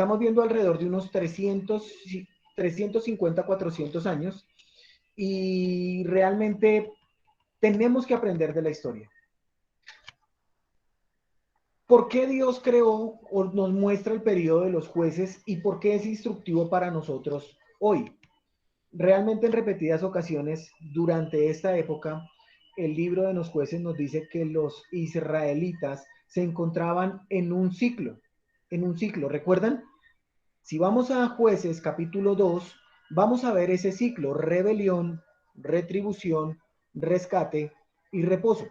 Estamos viendo alrededor de unos 350, 400 años y realmente tenemos que aprender de la historia. ¿Por qué Dios creó o nos muestra el periodo de los jueces y por qué es instructivo para nosotros hoy? Realmente en repetidas ocasiones durante esta época, el libro de los jueces nos dice que los israelitas se encontraban en un ciclo. ¿Recuerdan? Si vamos a Jueces capítulo 2, vamos a ver ese ciclo: rebelión, retribución, rescate y reposo.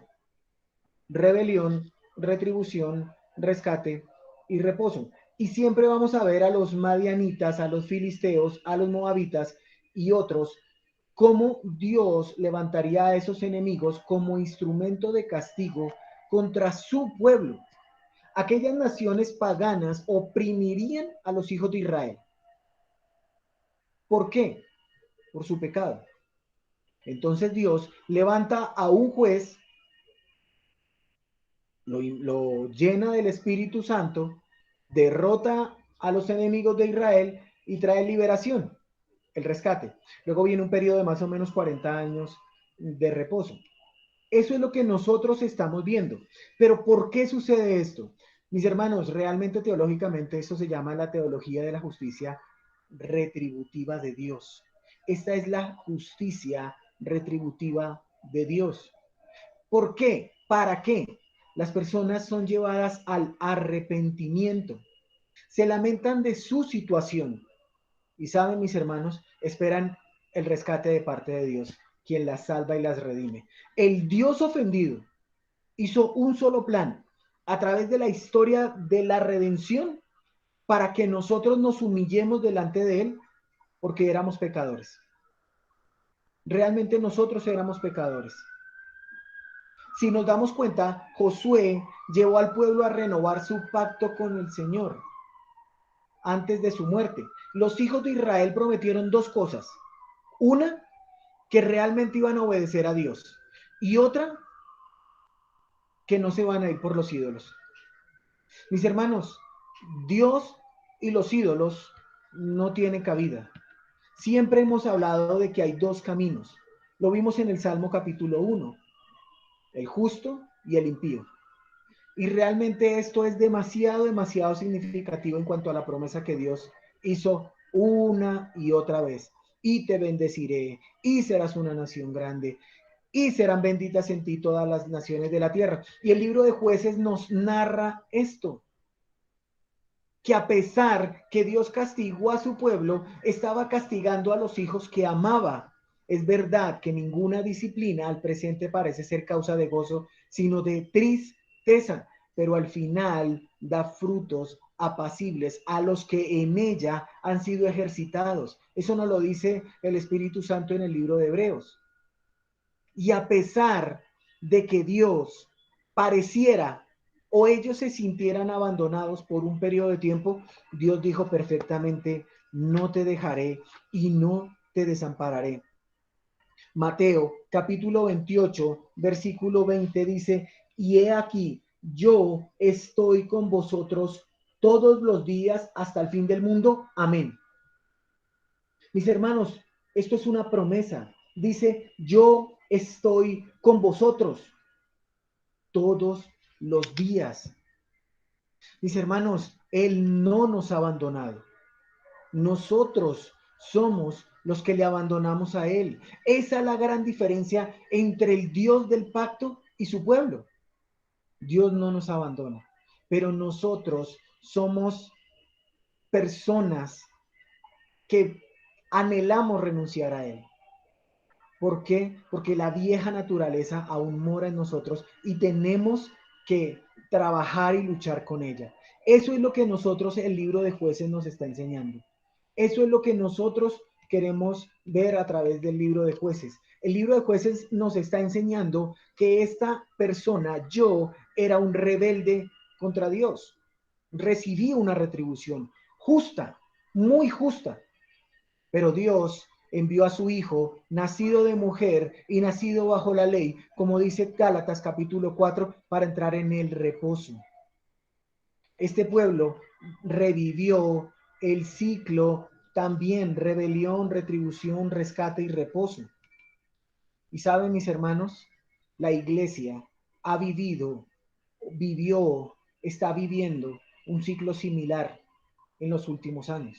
Rebelión, retribución, rescate y reposo. Y siempre vamos a ver a los madianitas, a los filisteos, a los moabitas y otros, cómo Dios levantaría a esos enemigos como instrumento de castigo contra su pueblo. Aquellas naciones paganas oprimirían a los hijos de Israel. ¿Por qué? Por su pecado. Entonces Dios levanta a un juez, lo llena del Espíritu Santo, derrota a los enemigos de Israel y trae liberación, el rescate. Luego viene un periodo de más o menos 40 años de reposo. Eso es lo que nosotros estamos viendo. Pero ¿por qué sucede esto? Mis hermanos, realmente teológicamente esto se llama la teología de la justicia retributiva de Dios. Esta es la justicia retributiva de Dios. ¿Por qué? ¿Para qué? Las personas son llevadas al arrepentimiento. Se lamentan de su situación. Y saben, mis hermanos, esperan el rescate de parte de Dios, quien las salva y las redime. El Dios ofendido hizo un solo plan a través de la historia de la redención para que nosotros nos humillemos delante de Él porque éramos pecadores. Realmente nosotros éramos pecadores. Si nos damos cuenta, Josué llevó al pueblo a renovar su pacto con el Señor antes de su muerte. Los hijos de Israel prometieron dos cosas. Una, que realmente iban a obedecer a Dios. Y otra, que no se van a ir por los ídolos. Mis hermanos, Dios y los ídolos no tienen cabida. Siempre hemos hablado de que hay dos caminos. Lo vimos en el Salmo capítulo 1, el justo y el impío. Y realmente esto es demasiado, demasiado significativo en cuanto a la promesa que Dios hizo una y otra vez. Y te bendeciré, y serás una nación grande, y serán benditas en ti todas las naciones de la tierra. Y el libro de Jueces nos narra esto, que a pesar que Dios castigó a su pueblo, estaba castigando a los hijos que amaba. Es verdad que ninguna disciplina al presente parece ser causa de gozo, sino de tristeza, pero al final da frutos apacibles a los que en ella han sido ejercitados. Eso nos lo dice el Espíritu Santo en el libro de Hebreos. Y a pesar de que Dios pareciera o ellos se sintieran abandonados por un periodo de tiempo, Dios dijo perfectamente: no te dejaré y no te desampararé. Mateo capítulo 28, versículo 20 dice: y he aquí, yo estoy con vosotros todos los días hasta el fin del mundo. Amén. Mis hermanos, esto es una promesa. Dice: yo estoy con vosotros todos los días. Mis hermanos, Él no nos ha abandonado. Nosotros somos los que le abandonamos a Él. Esa es la gran diferencia entre el Dios del pacto y su pueblo. Dios no nos abandona, pero nosotros somos personas que anhelamos renunciar a Él. ¿Por qué? Porque la vieja naturaleza aún mora en nosotros y tenemos que trabajar y luchar con ella. Eso es lo que nosotros, el libro de Jueces, nos está enseñando. Eso es lo que nosotros queremos ver a través del libro de Jueces. El libro de Jueces nos está enseñando que esta persona, yo, era un rebelde contra Dios. Recibí una retribución justa, muy justa, pero Dios envió a su hijo, nacido de mujer y nacido bajo la ley, como dice Gálatas capítulo 4, para entrar en el reposo. Este pueblo revivió el ciclo también, rebelión, retribución, rescate y reposo. Y saben, mis hermanos, la iglesia ha vivió, está viviendo un ciclo similar en los últimos años.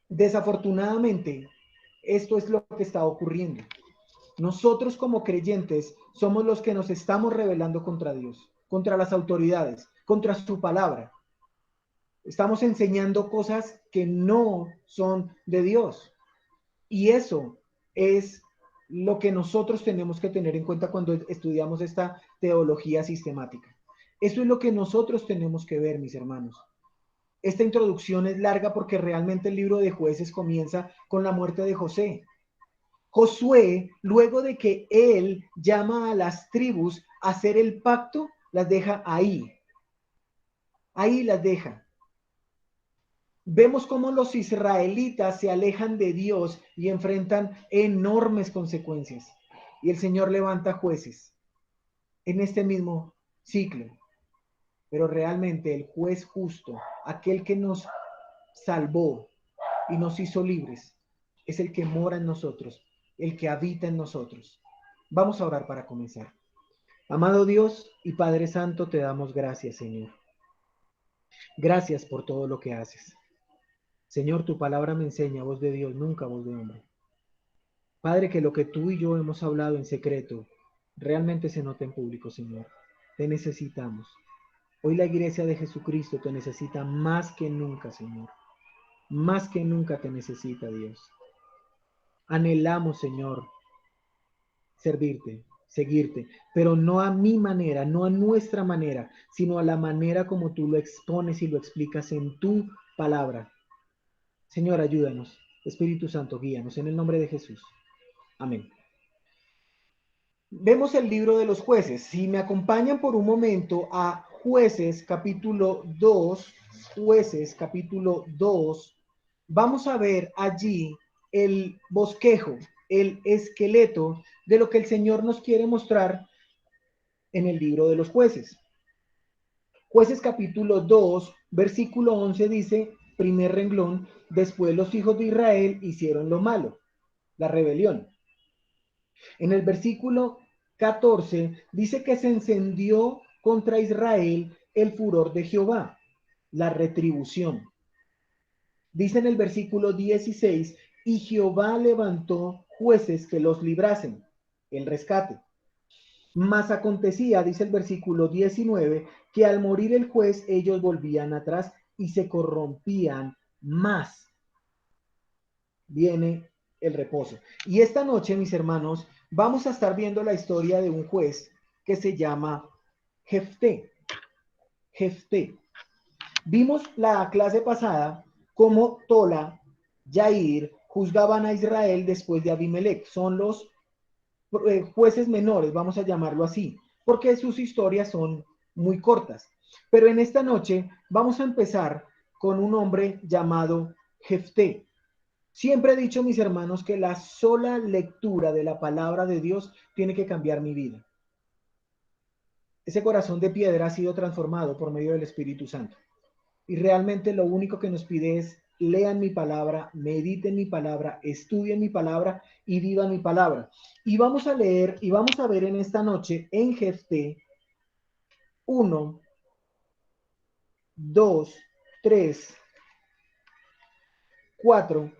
Desafortunadamente, esto es lo que está ocurriendo. Nosotros como creyentes somos los que nos estamos rebelando contra Dios, contra las autoridades, contra su palabra. Estamos enseñando cosas que no son de Dios. Y eso es lo que nosotros tenemos que tener en cuenta cuando estudiamos esta teología sistemática. Eso es lo que nosotros tenemos que ver, mis hermanos. Esta introducción es larga porque realmente el libro de Jueces comienza con la muerte de José. Josué, luego de que él llama a las tribus a hacer el pacto, las deja ahí. Ahí las deja. Vemos cómo los israelitas se alejan de Dios y enfrentan enormes consecuencias. Y el Señor levanta jueces en este mismo ciclo. Pero realmente el juez justo, aquel que nos salvó y nos hizo libres, es el que mora en nosotros, el que habita en nosotros. Vamos a orar para comenzar. Amado Dios y Padre Santo, te damos gracias, Señor. Gracias por todo lo que haces. Señor, tu palabra me enseña, voz de Dios, nunca voz de hombre. Padre, que lo que tú y yo hemos hablado en secreto realmente se note en público, Señor. Te necesitamos. Hoy la iglesia de Jesucristo te necesita más que nunca, Señor. Más que nunca te necesita, Dios. Anhelamos, Señor, servirte, seguirte, pero no a mi manera, no a nuestra manera, sino a la manera como tú lo expones y lo explicas en tu palabra. Señor, ayúdanos. Espíritu Santo, guíanos en el nombre de Jesús. Amén. Vemos el libro de los jueces. Si me acompañan por un momento a Jueces capítulo 2, Jueces capítulo 2, vamos a ver allí el bosquejo, el esqueleto de lo que el Señor nos quiere mostrar en el libro de los jueces. Jueces capítulo 2, versículo 11 dice, primer renglón, después los hijos de Israel hicieron lo malo, la rebelión. En el versículo 14 dice que se encendió contra Israel el furor de Jehová, la retribución. Dice en el versículo 16, y Jehová levantó jueces que los librasen, el rescate. Mas acontecía, dice el versículo 19, que al morir el juez ellos volvían atrás y se corrompían más. Viene el reposo. Y esta noche, mis hermanos, vamos a estar viendo la historia de un juez que se llama Jefté. Jefté. Vimos la clase pasada cómo Tola, Yair juzgaban a Israel después de Abimelech. Son los jueces menores, vamos a llamarlo así, porque sus historias son muy cortas. Pero en esta noche vamos a empezar con un hombre llamado Jefté. Siempre he dicho, mis hermanos, que la sola lectura de la palabra de Dios tiene que cambiar mi vida. Ese corazón de piedra ha sido transformado por medio del Espíritu Santo. Y realmente lo único que nos pide es lean mi palabra, mediten mi palabra, estudien mi palabra y vivan mi palabra. Y vamos a leer y vamos a ver en esta noche en Jefté 1, 2, 3, 4,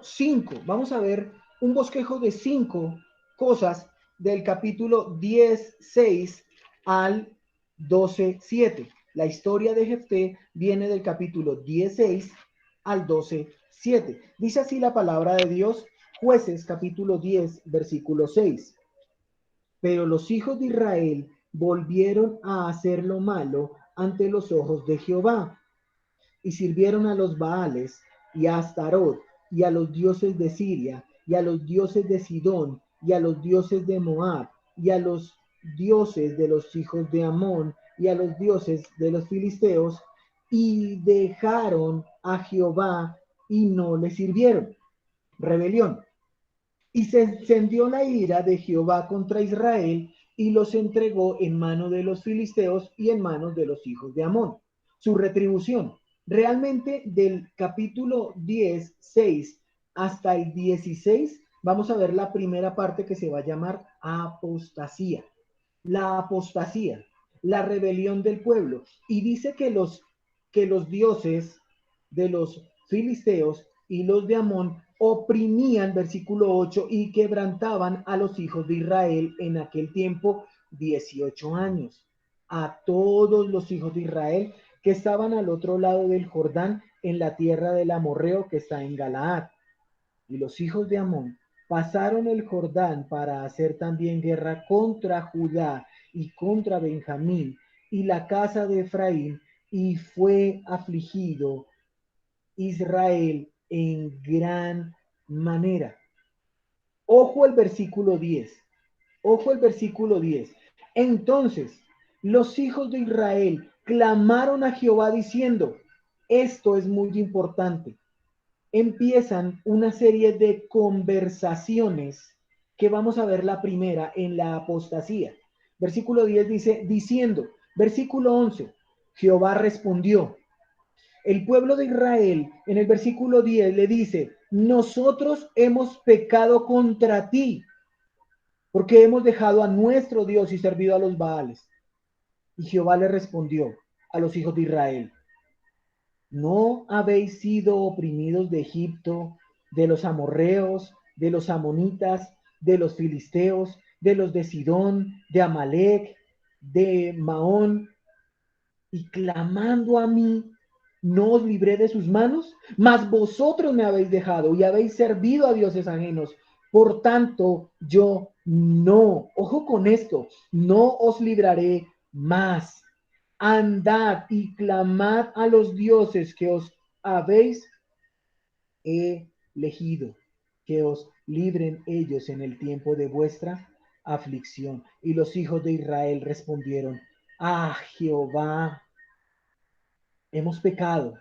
5. Vamos a ver un bosquejo de 5 cosas del capítulo 10:6 al 12:7. La historia de Jefté viene del capítulo 16 al 12:7. Dice así la palabra de Dios, Jueces capítulo 10, versículo 6. Pero los hijos de Israel volvieron a hacer lo malo ante los ojos de Jehová y sirvieron a los Baales y a Astarot y a los dioses de Siria y a los dioses de Sidón y a los dioses de Moab y a los dioses de los hijos de Amón y a los dioses de los filisteos y dejaron a Jehová y no le sirvieron. Rebelión. Y se encendió la ira de Jehová contra Israel y los entregó en mano de los filisteos y en manos de los hijos de Amón. Su retribución, realmente del capítulo 10, 6 hasta el 16, vamos a ver la primera parte que se va a llamar apostasía. La apostasía, la rebelión del pueblo. Y dice que los dioses de los filisteos y los de Amón oprimían, versículo 8, y quebrantaban a los hijos de Israel en aquel tiempo 18 años. A todos los hijos de Israel que estaban al otro lado del Jordán, en la tierra del amorreo que está en Galaad. Y los hijos de Amón pasaron el Jordán para hacer también guerra contra Judá y contra Benjamín y la casa de Efraín, y fue afligido Israel en gran manera. Ojo el versículo 10. Ojo el versículo 10. Entonces, los hijos de Israel clamaron a Jehová diciendo, esto es muy importante. Empiezan una serie de conversaciones que vamos a ver la primera en la apostasía. Versículo 10 dice, diciendo, versículo 11, Jehová respondió. El pueblo de Israel en el versículo 10 le dice, nosotros hemos pecado contra ti, porque hemos dejado a nuestro Dios y servido a los Baales. Y Jehová le respondió a los hijos de Israel, ¿no habéis sido oprimidos de Egipto, de los amorreos, de los amonitas, de los filisteos, de los de Sidón, de Amalec, de Maón, y clamando a mí, no os libré de sus manos? Mas vosotros me habéis dejado y habéis servido a dioses ajenos. Por tanto, yo no, ojo con esto, no os libraré más. Andad y clamad a los dioses que os habéis elegido, que os libren ellos en el tiempo de vuestra aflicción. Y los hijos de Israel respondieron, ah, Jehová, hemos pecado.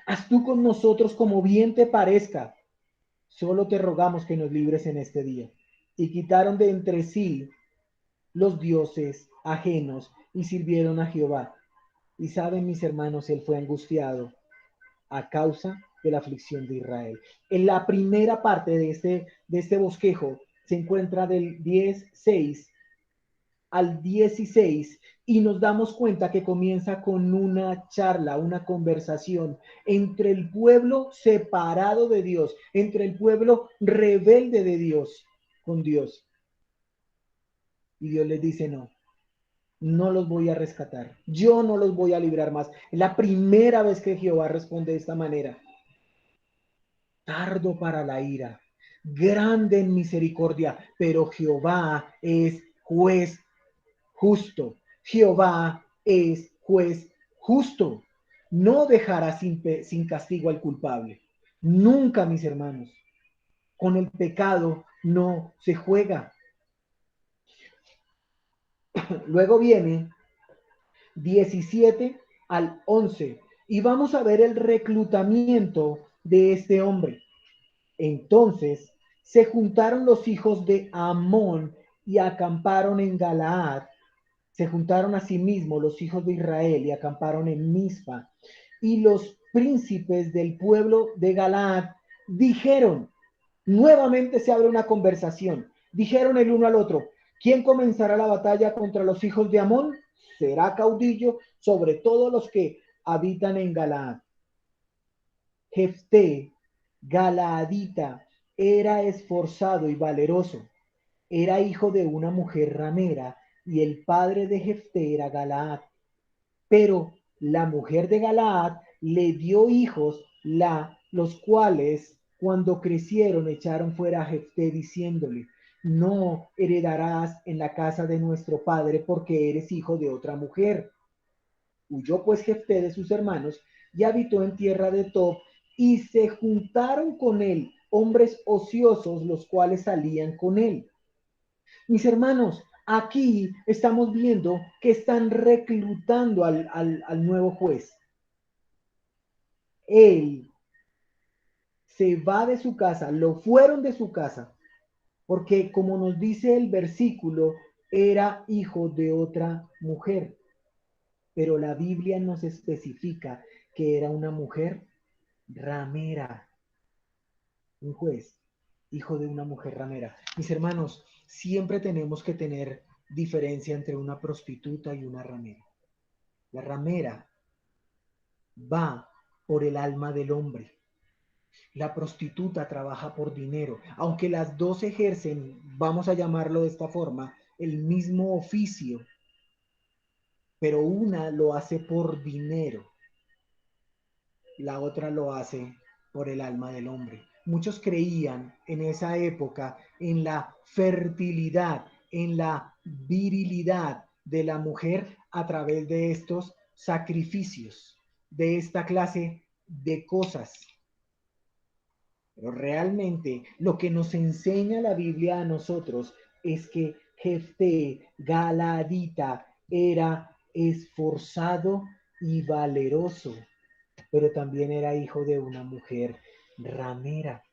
Haz tú con nosotros como bien te parezca. Solo te rogamos que nos libres en este día. Y quitaron de entre sí los dioses ajenos y sirvieron a Jehová. Y saben, mis hermanos, él fue angustiado a causa de la aflicción de Israel. En la primera parte de este bosquejo se encuentra del 10:6 al 16 y nos damos cuenta que comienza con una charla, una conversación entre el pueblo separado de Dios, entre el pueblo rebelde de Dios con Dios. Y Dios les dice, no, no los voy a rescatar, yo no los voy a librar más. Es la primera vez que Jehová responde de esta manera. Tardo para la ira, grande en misericordia, pero Jehová es juez justo. Jehová es juez justo. No dejará sin castigo al culpable. Nunca, mis hermanos. Con el pecado no se juega. Luego viene 17 al 11 y vamos a ver el reclutamiento de este hombre. Entonces se juntaron los hijos de Amón y acamparon en Galaad. Se juntaron a sí mismos los hijos de Israel y acamparon en Mizpa. Y los príncipes del pueblo de Galaad dijeron, nuevamente se abre una conversación, dijeron el uno al otro, ¿quién comenzará la batalla contra los hijos de Amón? Será caudillo sobre todos los que habitan en Galaad. Jefté, Galaadita, era esforzado y valeroso. Era hijo de una mujer ramera y el padre de Jefté era Galaad. Pero la mujer de Galaad le dio hijos, los cuales cuando crecieron echaron fuera a Jefté diciéndole, no heredarás en la casa de nuestro padre porque eres hijo de otra mujer. Huyó pues Jefté de sus hermanos y habitó en tierra de Tob, y se juntaron con él hombres ociosos, los cuales salían con él. Mis hermanos, aquí estamos viendo que están reclutando al nuevo juez. Él se va de su casa, lo fueron de su casa, porque como nos dice el versículo, era hijo de otra mujer, pero la Biblia nos especifica que era una mujer ramera, un juez, hijo de una mujer ramera. Mis hermanos, siempre tenemos que tener diferencia entre una prostituta y una ramera. La ramera va por el alma del hombre. La prostituta trabaja por dinero. Aunque las dos ejercen, vamos a llamarlo de esta forma, el mismo oficio, pero una lo hace por dinero, la otra lo hace por el alma del hombre. Muchos creían en esa época en la fertilidad, en la virilidad de la mujer a través de estos sacrificios, de esta clase de cosas. Pero realmente lo que nos enseña la Biblia a nosotros es que Jefté Galadita era esforzado y valeroso, pero también era hijo de una mujer ramera.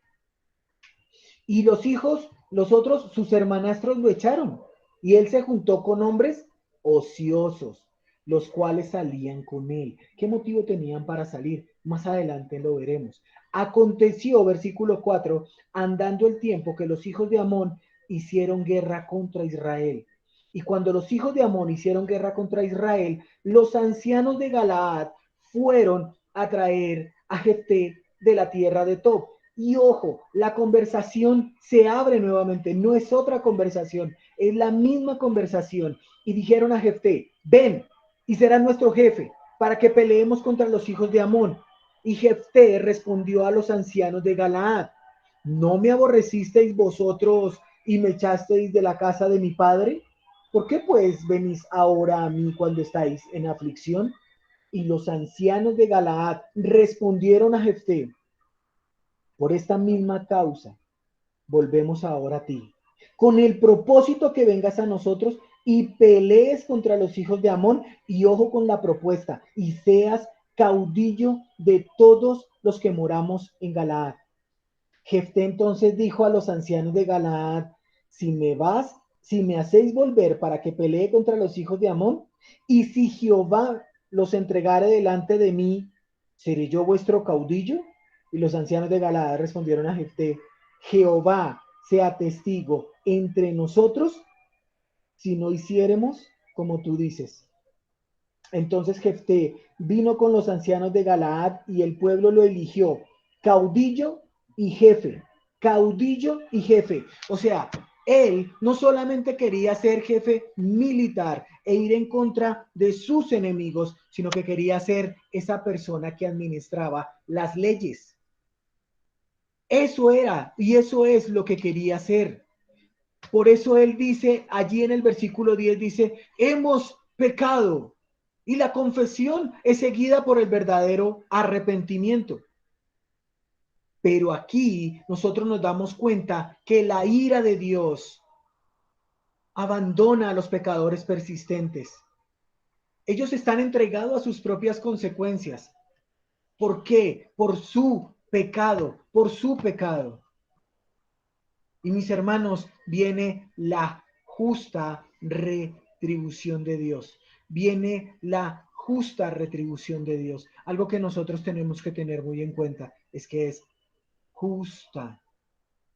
Y los hijos, los otros, sus hermanastros lo echaron. Y él se juntó con hombres ociosos, los cuales salían con él. ¿Qué motivo tenían para salir? Más adelante lo veremos. Aconteció, versículo 4, andando el tiempo que los hijos de Amón hicieron guerra contra Israel. Y cuando los hijos de Amón hicieron guerra contra Israel, los ancianos de Galaad fueron a traer a Jefté de la tierra de Tob. Y ojo, la conversación se abre nuevamente, no es otra conversación, es la misma conversación. Y dijeron a Jefté, ven y serás nuestro jefe para que peleemos contra los hijos de Amón. Y Jefté respondió a los ancianos de Galaad, ¿no me aborrecisteis vosotros y me echasteis de la casa de mi padre? ¿Por qué pues venís ahora a mí cuando estáis en aflicción? Y los ancianos de Galaad respondieron a Jefté, por esta misma causa, volvemos ahora a ti, con el propósito que vengas a nosotros y pelees contra los hijos de Amón, y ojo con la propuesta, y seas caudillo de todos los que moramos en Galaad. Jefté entonces dijo a los ancianos de Galaad, si me hacéis volver para que pelee contra los hijos de Amón, y si Jehová los entregare delante de mí, ¿seré yo vuestro caudillo? Y los ancianos de Galaad respondieron a Jefté, Jehová sea testigo entre nosotros si no hiciéremos como tú dices. Entonces Jefté vino con los ancianos de Galaad y el pueblo lo eligió caudillo y jefe, caudillo y jefe. O sea, él no solamente quería ser jefe militar e ir en contra de sus enemigos, sino que quería ser esa persona que administraba las leyes. Eso era y eso es lo que quería hacer. Por eso él dice, allí en el versículo 10 dice, hemos pecado. Y la confesión es seguida por el verdadero arrepentimiento. Pero aquí nosotros nos damos cuenta que la ira de Dios abandona a los pecadores persistentes. Ellos están entregados a sus propias consecuencias. ¿Por qué? Por su pecado, por su pecado. Y mis hermanos, viene la justa retribución de Dios. Viene la justa retribución de Dios. Algo que nosotros tenemos que tener muy en cuenta es que es justa.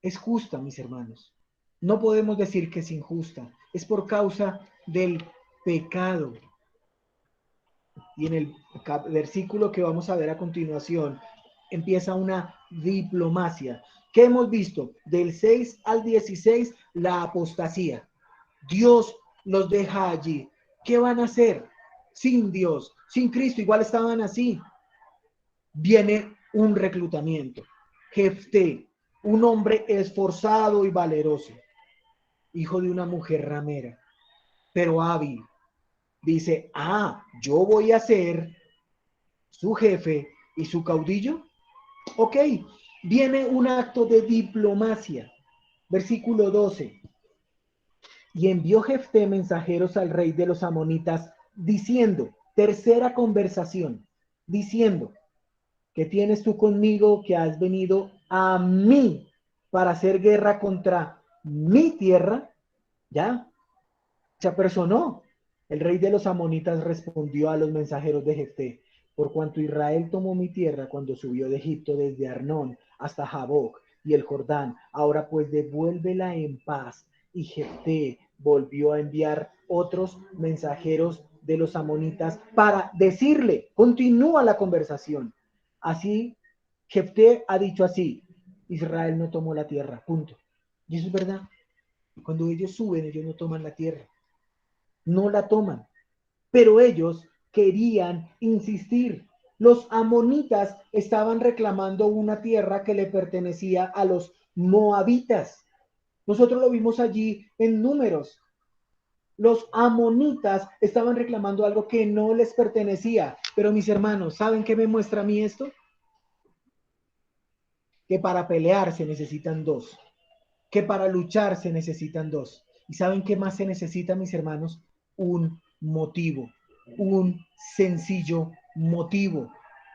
Es justa, mis hermanos. No podemos decir que es injusta. Es por causa del pecado. Y en el versículo que vamos a ver a continuación, empieza una diplomacia. ¿Qué hemos visto? Del 6 al 16, la apostasía. Dios los deja allí. ¿Qué van a hacer sin Dios? Sin Cristo, igual estaban así. Viene un reclutamiento. Jefté, un hombre esforzado y valeroso, hijo de una mujer ramera, pero hábil. Dice, yo voy a ser su jefe y su caudillo. Ok, viene un acto de diplomacia. Versículo 12. Y envió Jefté mensajeros al rey de los amonitas diciendo, tercera conversación, diciendo, ¿qué tienes tú conmigo que has venido a mí para hacer guerra contra mi tierra? ¿Ya? Se apersonó. El rey de los amonitas respondió a los mensajeros de Jefté: por cuanto Israel tomó mi tierra cuando subió de Egipto desde Arnón hasta Jaboc y el Jordán, ahora pues devuélvela en paz. Y Jefté volvió a enviar otros mensajeros de los amonitas para decirle, continúa la conversación. Así, Jefté ha dicho así: Israel no tomó la tierra, punto. Y eso es verdad. Cuando ellos suben, ellos no toman la tierra, no la toman, pero ellos querían insistir. Los amonitas estaban reclamando una tierra que le pertenecía a los moabitas. Nosotros lo vimos allí en Números. Los amonitas estaban reclamando algo que no les pertenecía. Pero mis hermanos, ¿saben qué me muestra a mí esto? Que para pelear se necesitan dos, que para luchar se necesitan dos. ¿Y saben qué más se necesita, mis hermanos? Un motivo, un sencillo motivo,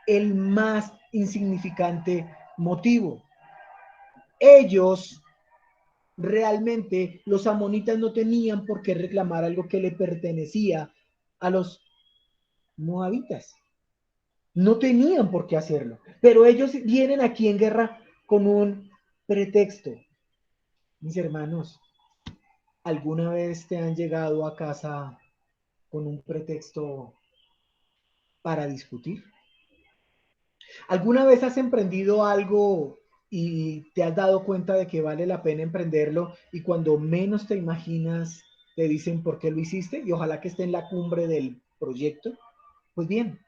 el más insignificante motivo. Ellos realmente, los amonitas no tenían por qué reclamar algo que le pertenecía a los moabitas. No tenían por qué hacerlo, pero ellos vienen aquí en guerra con un pretexto. Mis hermanos, ¿alguna vez te han llegado a casa con un pretexto para discutir? ¿Alguna vez has emprendido algo y te has dado cuenta de que vale la pena emprenderlo y cuando menos te imaginas te dicen por qué lo hiciste y ojalá que esté en la cumbre del proyecto? Pues bien,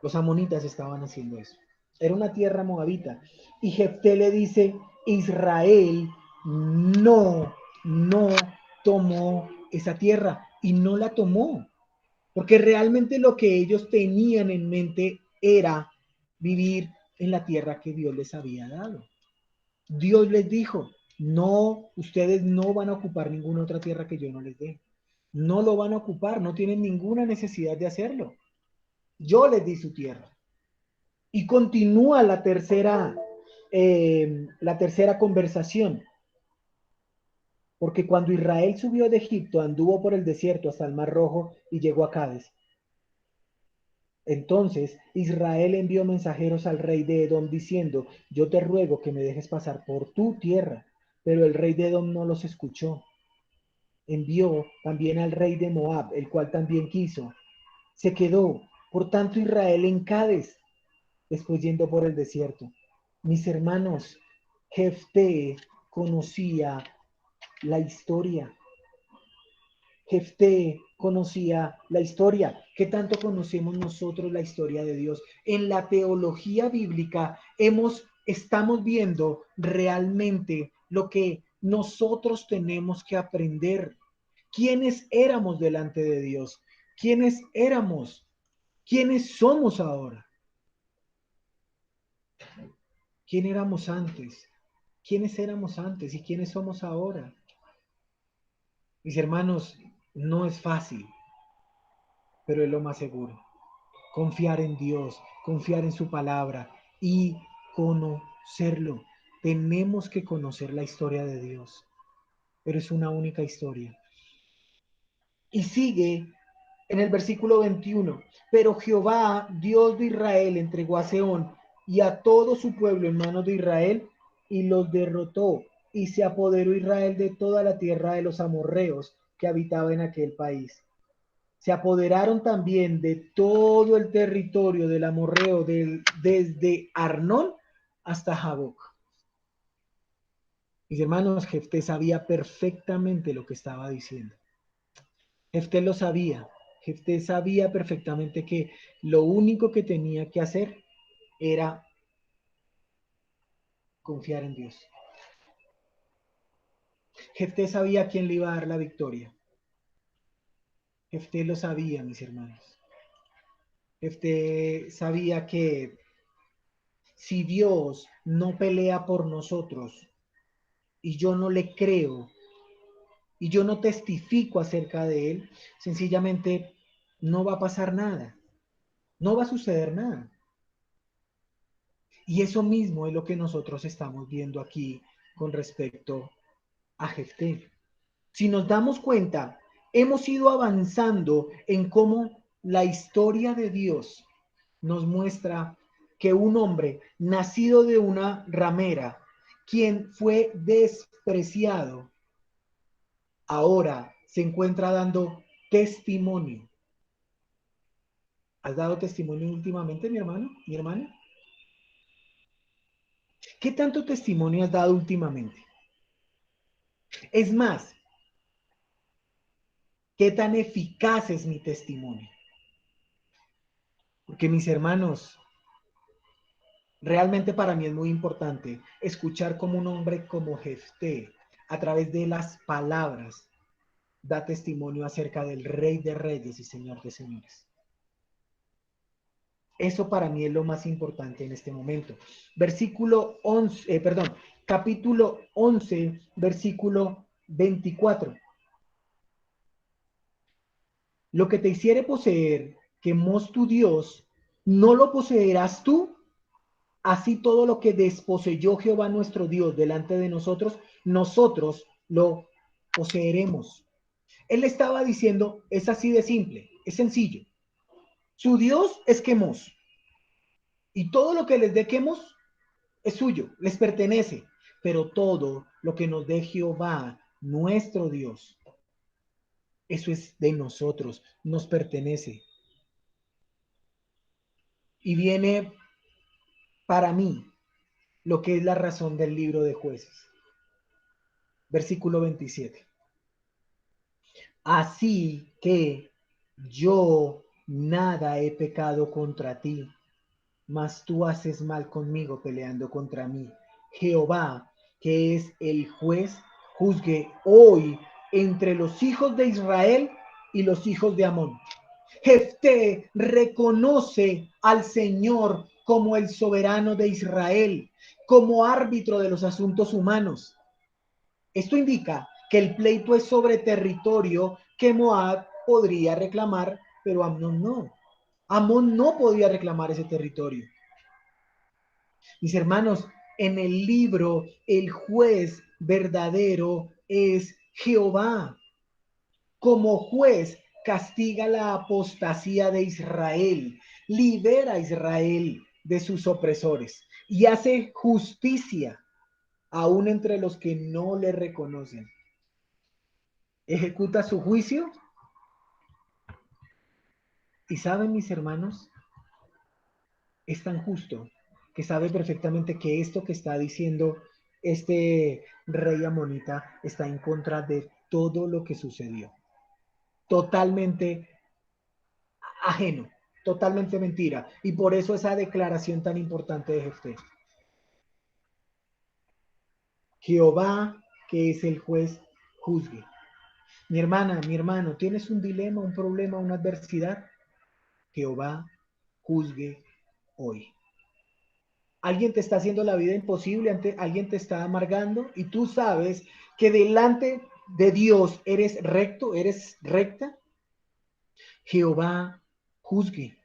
los amonitas estaban haciendo eso. Era una tierra moabita. Y Jefté le dice: Israel no tomó esa tierra y no la tomó. Porque realmente lo que ellos tenían en mente era vivir en la tierra que Dios les había dado. Dios les dijo: no, ustedes no van a ocupar ninguna otra tierra que yo no les dé. No lo van a ocupar, no tienen ninguna necesidad de hacerlo. Yo les di su tierra. Y continúa la tercera conversación. Porque cuando Israel subió de Egipto, anduvo por el desierto hasta el Mar Rojo y llegó a Cádiz. Entonces Israel envió mensajeros al rey de Edom diciendo: yo te ruego que me dejes pasar por tu tierra. Pero el rey de Edom no los escuchó. Envió también al rey de Moab, el cual también quiso. Se quedó, por tanto, Israel en Cádiz, después yendo por el desierto. Mis hermanos, Jefté conocía la historia. Jefté conocía la historia. ¿Qué tanto conocemos nosotros la historia de Dios? En la teología bíblica estamos viendo realmente lo que nosotros tenemos que aprender. ¿Quiénes éramos delante de Dios? ¿Quiénes éramos? ¿Quiénes somos ahora? ¿Quién éramos antes? ¿Quiénes éramos antes y quiénes somos ahora? Mis hermanos, no es fácil, pero es lo más seguro. Confiar en Dios, confiar en su palabra y conocerlo. Tenemos que conocer la historia de Dios, pero es una única historia. Y sigue en el versículo 21. Pero Jehová, Dios de Israel, entregó a Seón y a todo su pueblo en manos de Israel y los derrotó. Y se apoderó Israel de toda la tierra de los amorreos que habitaba en aquel país. Se apoderaron también de todo el territorio del amorreo desde Arnón hasta Jaboc. Mis hermanos, Jefté sabía perfectamente lo que estaba diciendo. Jefté lo sabía. Jefté sabía perfectamente que lo único que tenía que hacer era confiar en Dios. Jefté sabía a quién le iba a dar la victoria. Jefté lo sabía, mis hermanos. Jefté sabía que si Dios no pelea por nosotros y yo no le creo y yo no testifico acerca de él, sencillamente no va a pasar nada. No va a suceder nada. Y eso mismo es lo que nosotros estamos viendo aquí con respecto a Jefté. Si nos damos cuenta, hemos ido avanzando en cómo la historia de Dios nos muestra que un hombre nacido de una ramera, quien fue despreciado, ahora se encuentra dando testimonio. ¿Has dado testimonio últimamente, mi hermano, mi hermana? ¿Qué tanto testimonio has dado últimamente? Es más, ¿qué tan eficaz es mi testimonio? Porque mis hermanos, realmente para mí es muy importante escuchar cómo un hombre como Jefté, a través de las palabras, da testimonio acerca del Rey de Reyes y Señor de Señores. Eso para mí es lo más importante en este momento. Versículo 11, capítulo 11, versículo 24. Lo que te hiciere poseer, quemos tu Dios, no lo poseerás tú. Así todo lo que desposeyó Jehová nuestro Dios delante de nosotros, nosotros lo poseeremos. Él estaba diciendo, es así de simple, es sencillo. Su Dios es Quemos. Y todo lo que les dé Quemos es suyo, les pertenece. Pero todo lo que nos dé Jehová, nuestro Dios, eso es de nosotros, nos pertenece. Y viene para mí lo que es la razón del libro de Jueces. Versículo 27. Así que yo nada he pecado contra ti, mas tú haces mal conmigo peleando contra mí. Jehová, que es el juez, juzgue hoy entre los hijos de Israel y los hijos de Amón. Jefté reconoce al Señor como el soberano de Israel, como árbitro de los asuntos humanos. Esto indica que el pleito es sobre territorio que Moab podría reclamar, pero Amón no. Amón no podía reclamar ese territorio. Mis hermanos, en el libro el juez verdadero es Jehová. Como juez castiga la apostasía de Israel, libera a Israel de sus opresores y hace justicia aún entre los que no le reconocen. Ejecuta su juicio. Y saben, mis hermanos, es tan justo que sabe perfectamente que esto que está diciendo este rey amonita está en contra de todo lo que sucedió. Totalmente ajeno, totalmente mentira. Y por eso esa declaración tan importante de Jefté. Jehová, que es el juez, juzgue. Mi hermana, mi hermano, ¿tienes un dilema, un problema, una adversidad? Jehová juzgue hoy. Alguien te está haciendo la vida imposible, alguien te está amargando y tú sabes que delante de Dios eres recto, eres recta. Jehová juzgue.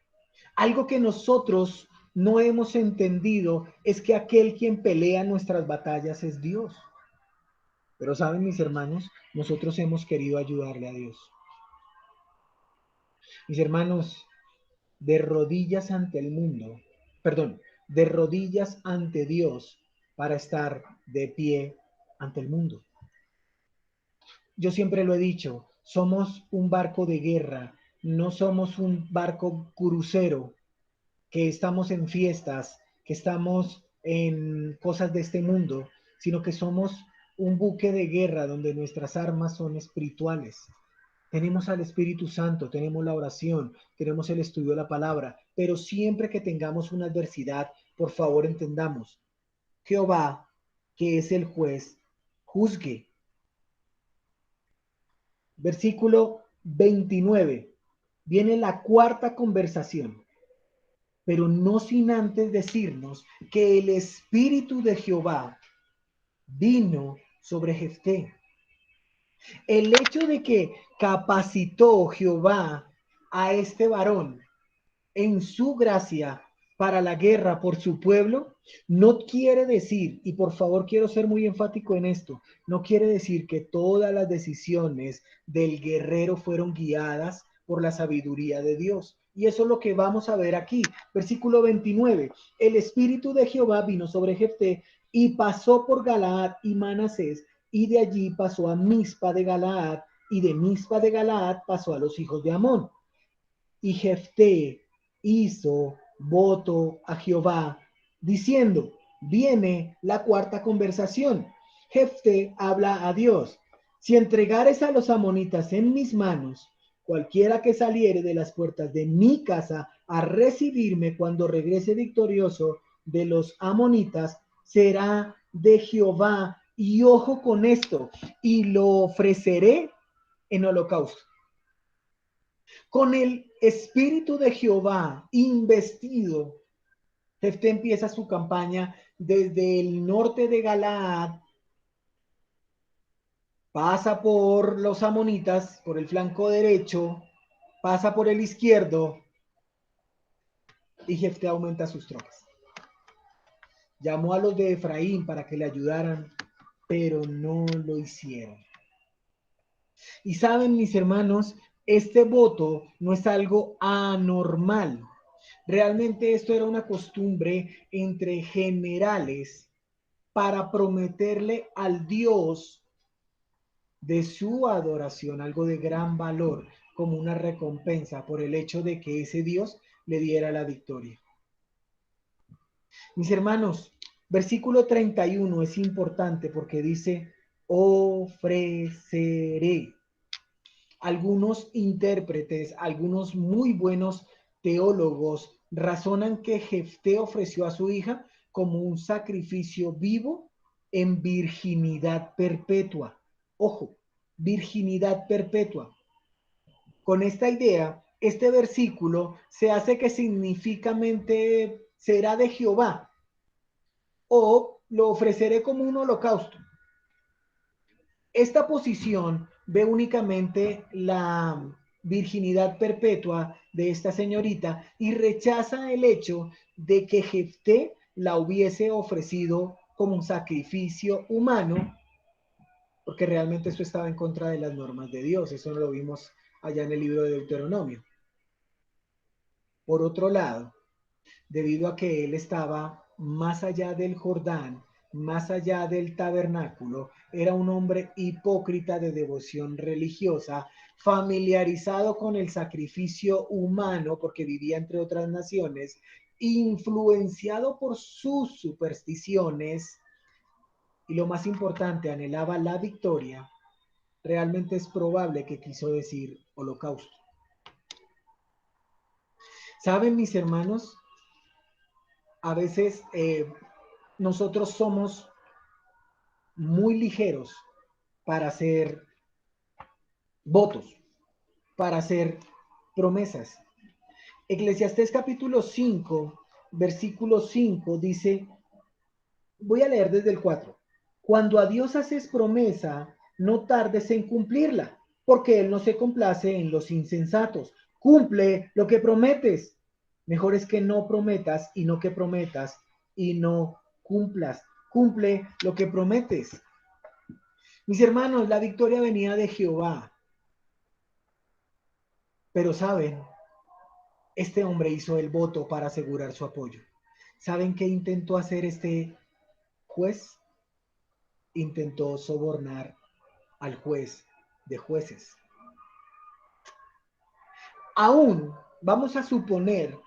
Algo que nosotros no hemos entendido es que aquel quien pelea nuestras batallas es Dios. Pero saben, mis hermanos, nosotros hemos querido ayudarle a Dios. Mis hermanos, de rodillas ante el mundo, perdón, de rodillas ante Dios para estar de pie ante el mundo. Yo siempre lo he dicho, somos un barco de guerra, no somos un barco crucero que estamos en fiestas, que estamos en cosas de este mundo, sino que somos un buque de guerra donde nuestras armas son espirituales. Tenemos al Espíritu Santo, tenemos la oración, tenemos el estudio de la palabra, pero siempre que tengamos una adversidad, por favor entendamos, Jehová, que es el juez, juzgue. Versículo 29. Viene la cuarta conversación, pero no sin antes decirnos que el Espíritu de Jehová vino sobre Jefté. El hecho de que capacitó Jehová a este varón en su gracia para la guerra por su pueblo, no quiere decir, y por favor quiero ser muy enfático en esto, no quiere decir que todas las decisiones del guerrero fueron guiadas por la sabiduría de Dios. Y eso es lo que vamos a ver aquí. Versículo 29. El espíritu de Jehová vino sobre Jefté y pasó por Galaad y Manasés, y de allí pasó a Mizpa de Galaad, y de Mizpa de Galaad pasó a los hijos de Amón. Y Jefté hizo voto a Jehová, diciendo, viene la cuarta conversación. Jefté habla a Dios, si entregares a los amonitas en mis manos, cualquiera que saliere de las puertas de mi casa a recibirme cuando regrese victorioso de los amonitas, será de Jehová. Y ojo con esto, y lo ofreceré en holocausto. Con el espíritu de Jehová investido, Jefté empieza su campaña desde el norte de Galaad, pasa por los amonitas, por el flanco derecho, pasa por el izquierdo, y Jefté aumenta sus tropas. Llamó a los de Efraín para que le ayudaran, pero no lo hicieron. Y saben, mis hermanos, este voto no es algo anormal. Realmente esto era una costumbre entre generales para prometerle al Dios de su adoración algo de gran valor, como una recompensa por el hecho de que ese Dios le diera la victoria. Mis hermanos, versículo 31 es importante porque dice, ofreceré. Algunos intérpretes, algunos muy buenos teólogos razonan que Jefté ofreció a su hija como un sacrificio vivo en virginidad perpetua. Ojo, virginidad perpetua. Con esta idea, este versículo se hace que significativamente será de Jehová o lo ofreceré como un holocausto. Esta posición ve únicamente la virginidad perpetua de esta señorita y rechaza el hecho de que Jefté la hubiese ofrecido como un sacrificio humano, porque realmente esto estaba en contra de las normas de Dios. Eso lo vimos allá en el libro de Deuteronomio. Por otro lado, debido a que él estaba más allá del Jordán, más allá del tabernáculo, era un hombre hipócrita de devoción religiosa, familiarizado con el sacrificio humano, porque vivía entre otras naciones, influenciado por sus supersticiones, y lo más importante, anhelaba la victoria. Realmente es probable que quiso decir holocausto. ¿Saben, mis hermanos? A veces nosotros somos muy ligeros para hacer votos, para hacer promesas. Eclesiastés capítulo 5, versículo 5 dice, voy a leer desde el 4. Cuando a Dios haces promesa, no tardes en cumplirla, porque Él no se complace en los insensatos. Cumple lo que prometes. Mejor es que no prometas y no que prometas y no cumplas. Cumple lo que prometes. Mis hermanos, la victoria venía de Jehová. Pero saben, este hombre hizo el voto para asegurar su apoyo. ¿Saben qué intentó hacer este juez? Intentó sobornar al juez de jueces. Aún vamos a suponer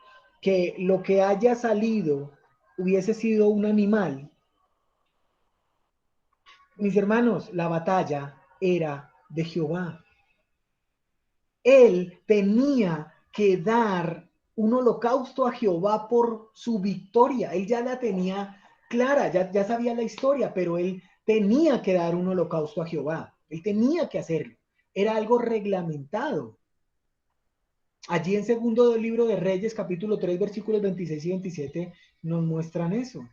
que lo que haya salido hubiese sido un animal. Mis hermanos, la batalla era de Jehová. Él tenía que dar un holocausto a Jehová por su victoria. Él ya la tenía clara, ya sabía la historia, pero él tenía que dar un holocausto a Jehová. Él tenía que hacerlo. Era algo reglamentado. Allí en segundo del libro de Reyes, capítulo 3, versículos 26 y 27, nos muestran eso.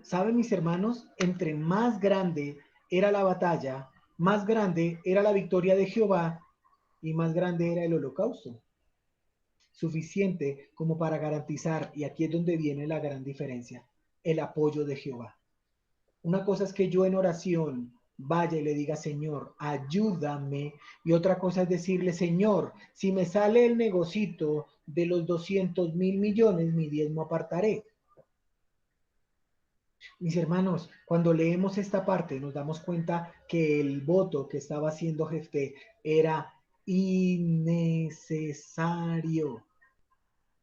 ¿Saben, mis hermanos? Entre más grande era la batalla, más grande era la victoria de Jehová y más grande era el holocausto. suficiente como para garantizar, y aquí es donde viene la gran diferencia, el apoyo de Jehová. Una cosa es que yo en oración vaya y le diga, Señor, ayúdame. Y otra cosa es decirle, Señor, si me sale el negocito de los 200.000 millones, mi diezmo apartaré. Mis hermanos, cuando leemos esta parte nos damos cuenta que el voto que estaba haciendo Jefté era innecesario.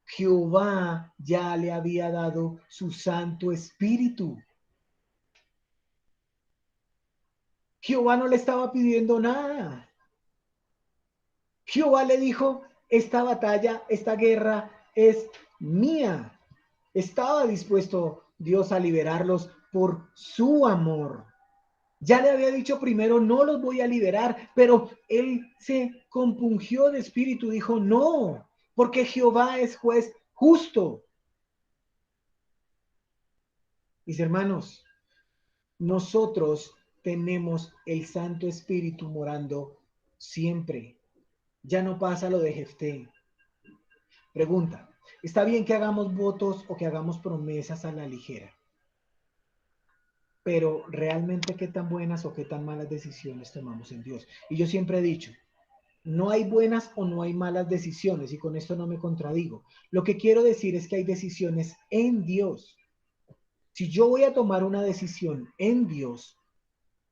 Jehová ya le había dado su Santo Espíritu. Jehová no le estaba pidiendo nada. Jehová le dijo, esta batalla, esta guerra es mía. Estaba dispuesto Dios a liberarlos por su amor. Ya le había dicho primero, no los voy a liberar, pero él se compungió de espíritu, dijo, no, porque Jehová es juez justo. Mis hermanos, nosotros tenemos el Santo Espíritu morando siempre. Ya no pasa lo de Jefté. Pregunta, ¿está bien que hagamos votos o que hagamos promesas a la ligera? Pero realmente qué tan buenas o qué tan malas decisiones tomamos en Dios. Y yo siempre he dicho, no hay buenas o no hay malas decisiones, y con esto no me contradigo. Lo que quiero decir es que hay decisiones en Dios. Si yo voy a tomar una decisión en Dios,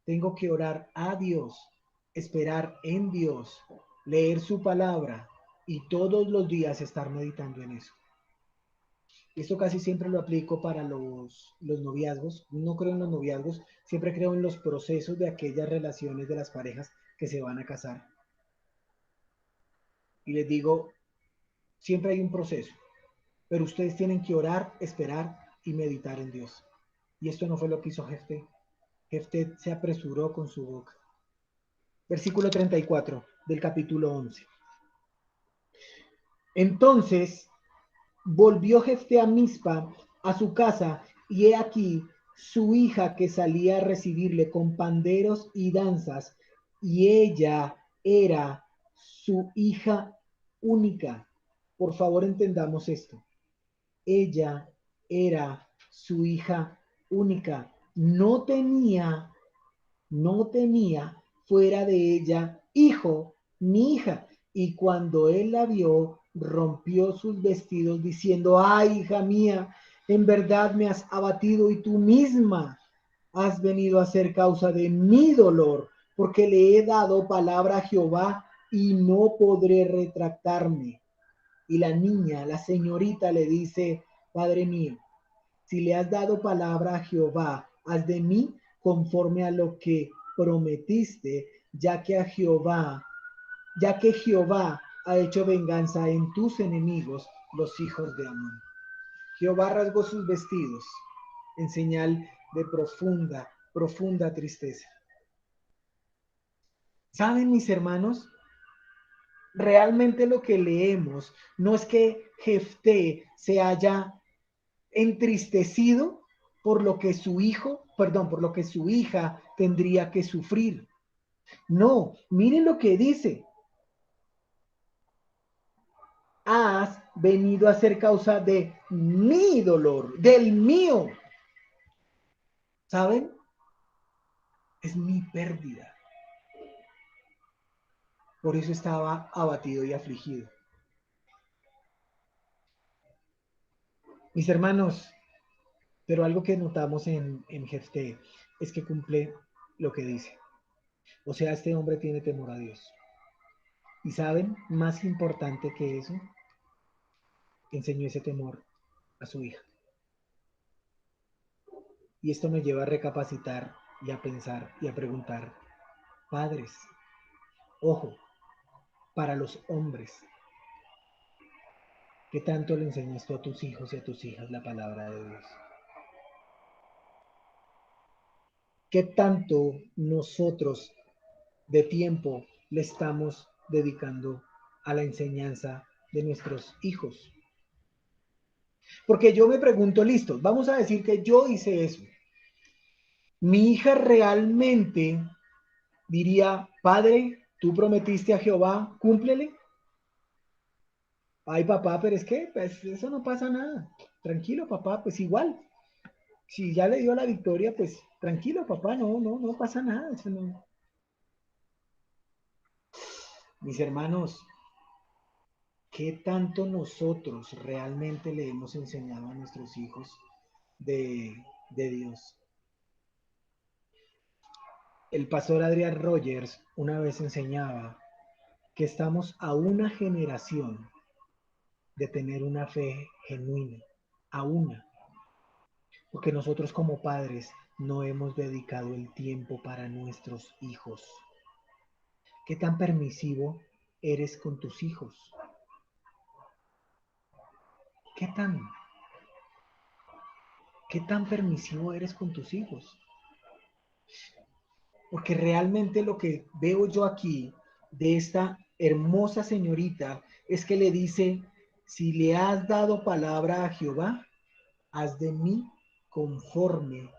tengo que orar a Dios, esperar en Dios, leer su palabra y todos los días estar meditando en eso. Esto casi siempre lo aplico para los noviazgos. No creo en los noviazgos, siempre creo en los procesos de aquellas relaciones de las parejas que se van a casar. Y les digo, siempre hay un proceso, pero ustedes tienen que orar, esperar y meditar en Dios. Y esto no fue lo que hizo Jefté. Jefté se apresuró con su boca. Versículo 34 del capítulo 11. Entonces volvió Jefté a Mizpa, a su casa, y he aquí su hija que salía a recibirle con panderos y danzas, y ella era su hija única. Por favor, entendamos esto. Ella era su hija única. No tenía fuera de ella hijo ni hija. Y cuando él la vio, rompió sus vestidos diciendo, ay, hija mía, en verdad me has abatido y tú misma has venido a ser causa de mi dolor, porque le he dado palabra a Jehová y no podré retractarme. Y la niña, la señorita, le dice, Padre mío, si le has dado palabra a Jehová, haz de mí conforme a lo que prometiste, ya que Jehová ha hecho venganza en tus enemigos, los hijos de Amón. Jehová rasgó sus vestidos en señal de profunda, profunda tristeza. ¿Saben, mis hermanos? Realmente lo que leemos no es que Jefté se haya entristecido por lo que su hija tendría que sufrir. No, miren lo que dice. Has venido a ser causa de mi dolor, del mío. ¿Saben? Es mi pérdida. Por eso estaba abatido y afligido. Mis hermanos, pero algo que notamos en Jefté es que cumple lo que dice. O sea, este hombre tiene temor a Dios. Y saben, más importante que eso, enseñó ese temor a su hija. Y esto me lleva a recapacitar y a pensar y a preguntar, padres, ojo, para los hombres, ¿qué tanto le enseñas tú a tus hijos y a tus hijas la palabra de Dios? ¿Qué tanto nosotros de tiempo le estamos dedicando a la enseñanza de nuestros hijos? Porque yo me pregunto, listo, vamos a decir que yo hice eso. Mi hija realmente diría, padre, tú prometiste a Jehová, cúmplele. Ay, papá, pero es que pues, eso no pasa nada. Tranquilo, papá, pues igual. Si ya le dio la victoria, pues tranquilo, papá, no pasa nada. Eso no. Mis hermanos, ¿qué tanto nosotros realmente le hemos enseñado a nuestros hijos de Dios? El pastor Adrian Rogers una vez enseñaba que estamos a una generación de tener una fe genuina, a una, porque nosotros como padres no hemos dedicado el tiempo para nuestros hijos. ¿Qué tan permisivo eres con tus hijos? ¿Qué tan, qué tan permisivo eres con tus hijos? Porque realmente lo que veo yo aquí de esta hermosa señorita es que le dice, si le has dado palabra a Jehová, haz de mí conforme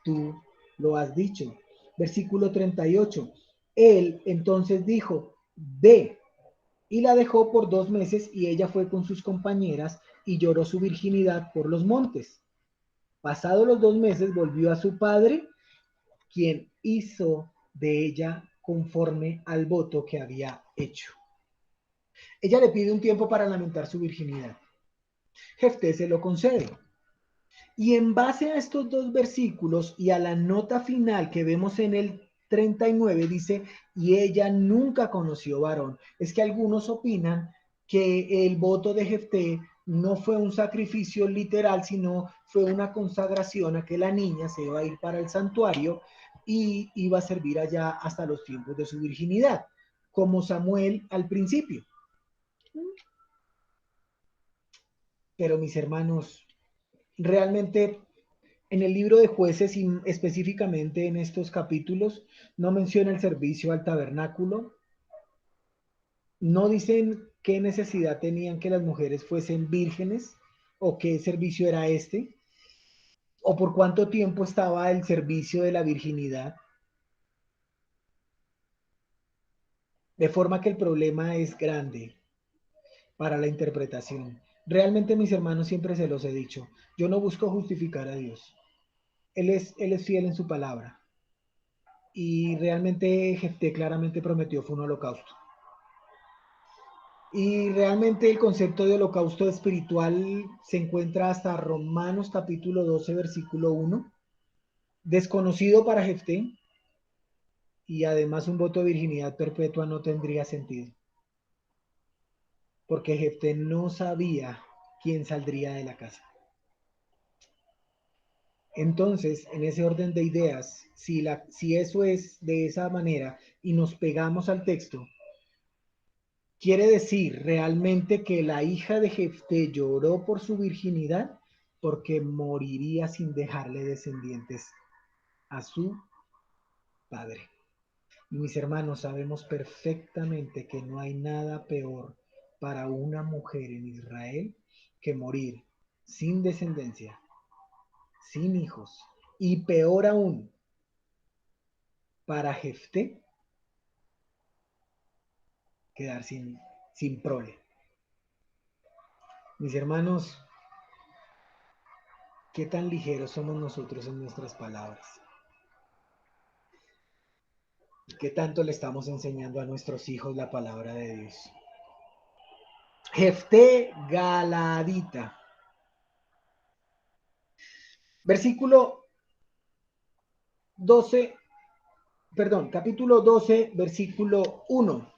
tú lo has dicho. Versículo 38. Él entonces dijo, ve, y la dejó por 2 meses y ella fue con sus compañeras y lloró su virginidad por los montes. Pasados los 2 meses volvió a su padre, quien hizo de ella conforme al voto que había hecho. Ella le pide un tiempo para lamentar su virginidad. Jefté se lo concede. Y en base a estos dos versículos y a la nota final que vemos en el 39, dice, y ella nunca conoció varón. Es que algunos opinan que el voto de Jefté no fue un sacrificio literal, sino fue una consagración a que la niña se iba a ir para el santuario y iba a servir allá hasta los tiempos de su virginidad, como Samuel al principio. Pero mis hermanos, realmente en el libro de jueces, y específicamente en estos capítulos, no menciona el servicio al tabernáculo, no dicen qué necesidad tenían que las mujeres fuesen vírgenes o qué servicio era este, o por cuánto tiempo estaba el servicio de la virginidad, de forma que el problema es grande para la interpretación. Realmente, mis hermanos, siempre se los he dicho, yo no busco justificar a Dios, Él es fiel en su palabra. Y realmente Jefté claramente prometió fue un holocausto. Y realmente el concepto de holocausto espiritual se encuentra hasta Romanos capítulo 12, versículo 1, desconocido para Jefté, y además un voto de virginidad perpetua no tendría sentido, porque Jefté no sabía quién saldría de la casa. Entonces, en ese orden de ideas, si eso es de esa manera y nos pegamos al texto, quiere decir realmente que la hija de Jefté lloró por su virginidad porque moriría sin dejarle descendientes a su padre. Y mis hermanos, sabemos perfectamente que no hay nada peor para una mujer en Israel que morir sin descendencia, sin hijos, y peor aún, para Jefté quedar sin prole. Mis hermanos, qué tan ligeros somos nosotros en nuestras palabras. ¿Qué tanto le estamos enseñando a nuestros hijos la palabra de Dios? Jefté Galadita. Versículo 12, perdón, capítulo 12, versículo 1.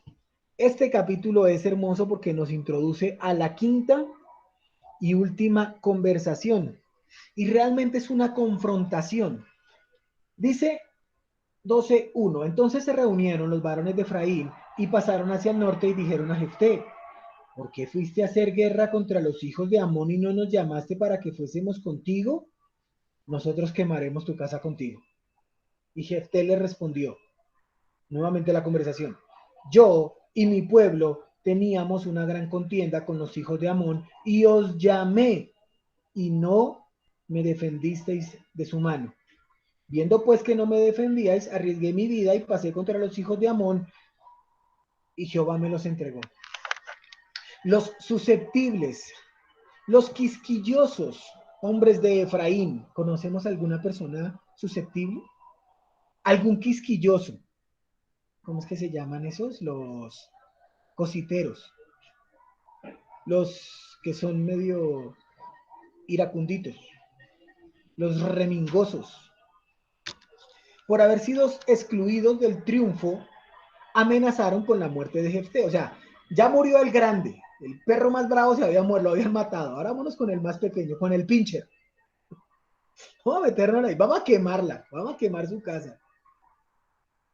Este capítulo es hermoso porque nos introduce a la quinta y última conversación. Y realmente es una confrontación. Dice 12:1. Entonces se reunieron los varones de Efraín y pasaron hacia el norte y dijeron a Jefté, ¿por qué fuiste a hacer guerra contra los hijos de Amón y no nos llamaste para que fuésemos contigo? Nosotros quemaremos tu casa contigo. Y Jefté le respondió, nuevamente la conversación, yo y mi pueblo teníamos una gran contienda con los hijos de Amón y os llamé y no me defendisteis de su mano. Viendo pues que no me defendíais, arriesgué mi vida y pasé contra los hijos de Amón y Jehová me los entregó. Los susceptibles, los quisquillosos, hombres de Efraín. ¿Conocemos alguna persona susceptible? ¿Algún quisquilloso? ¿Cómo es que se llaman esos? Los cositeros. Los que son medio iracunditos. Los remingosos. Por haber sido excluidos del triunfo, amenazaron con la muerte de Jefté. O sea, ya murió el grande, el perro más bravo se había muerto, lo habían matado. Ahora vámonos con el más pequeño, con el pincher. Vamos a meternos ahí, vamos a quemarla, vamos a quemar su casa.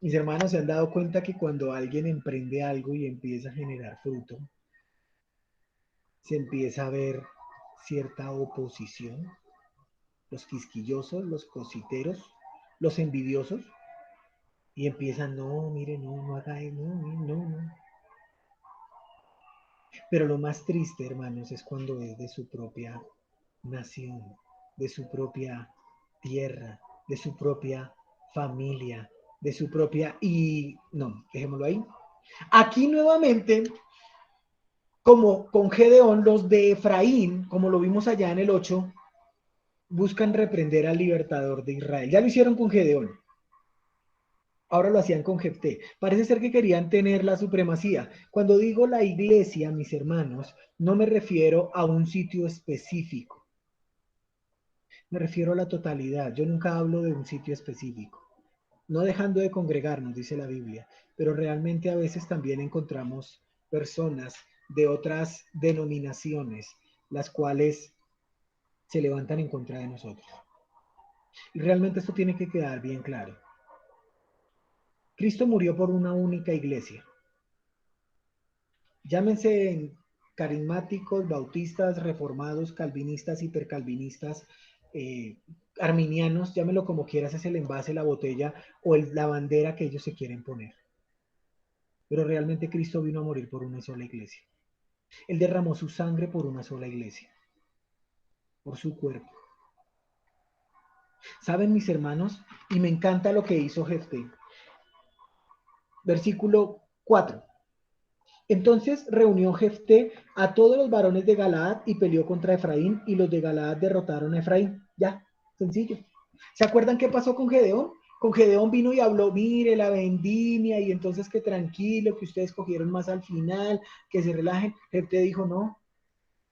Mis hermanos se han dado cuenta que cuando alguien emprende algo y empieza a generar fruto, se empieza a ver cierta oposición. Los quisquillosos, los cositeros, los envidiosos, y empiezan, no, mire, no, no haga eso, no, no, no. Pero lo más triste, hermanos, es cuando es de su propia nación, de su propia tierra, de su propia familia, de su propia... Y no, dejémoslo ahí. Aquí nuevamente, como con Gedeón, los de Efraín, como lo vimos allá en el 8, buscan reprender al libertador de Israel. Ya lo hicieron con Gedeón. Ahora lo hacían con Jefté. Parece ser que querían tener la supremacía. Cuando digo la iglesia, mis hermanos, no me refiero a un sitio específico. Me refiero a la totalidad. Yo nunca hablo de un sitio específico. No dejando de congregarnos, dice la Biblia, pero realmente a veces también encontramos personas de otras denominaciones, las cuales se levantan en contra de nosotros. Y realmente esto tiene que quedar bien claro. Cristo murió por una única iglesia. Llámense carismáticos, bautistas, reformados, calvinistas, hipercalvinistas, eh, arminianos, llámelo como quieras, es el envase, la botella o la bandera que ellos se quieren poner. Pero realmente Cristo vino a morir por una sola iglesia. Él derramó su sangre por una sola iglesia, por su cuerpo. ¿Saben, mis hermanos? Y me encanta lo que hizo Jefté. Versículo 4. Entonces reunió Jefté a todos los varones de Galaad y peleó contra Efraín, y los de Galaad derrotaron a Efraín. Ya, sencillo. ¿Se acuerdan qué pasó con Gedeón? Con Gedeón vino y habló, mire, la vendimia, y entonces que tranquilo, que ustedes cogieron más al final, que se relajen. Jefté dijo, no,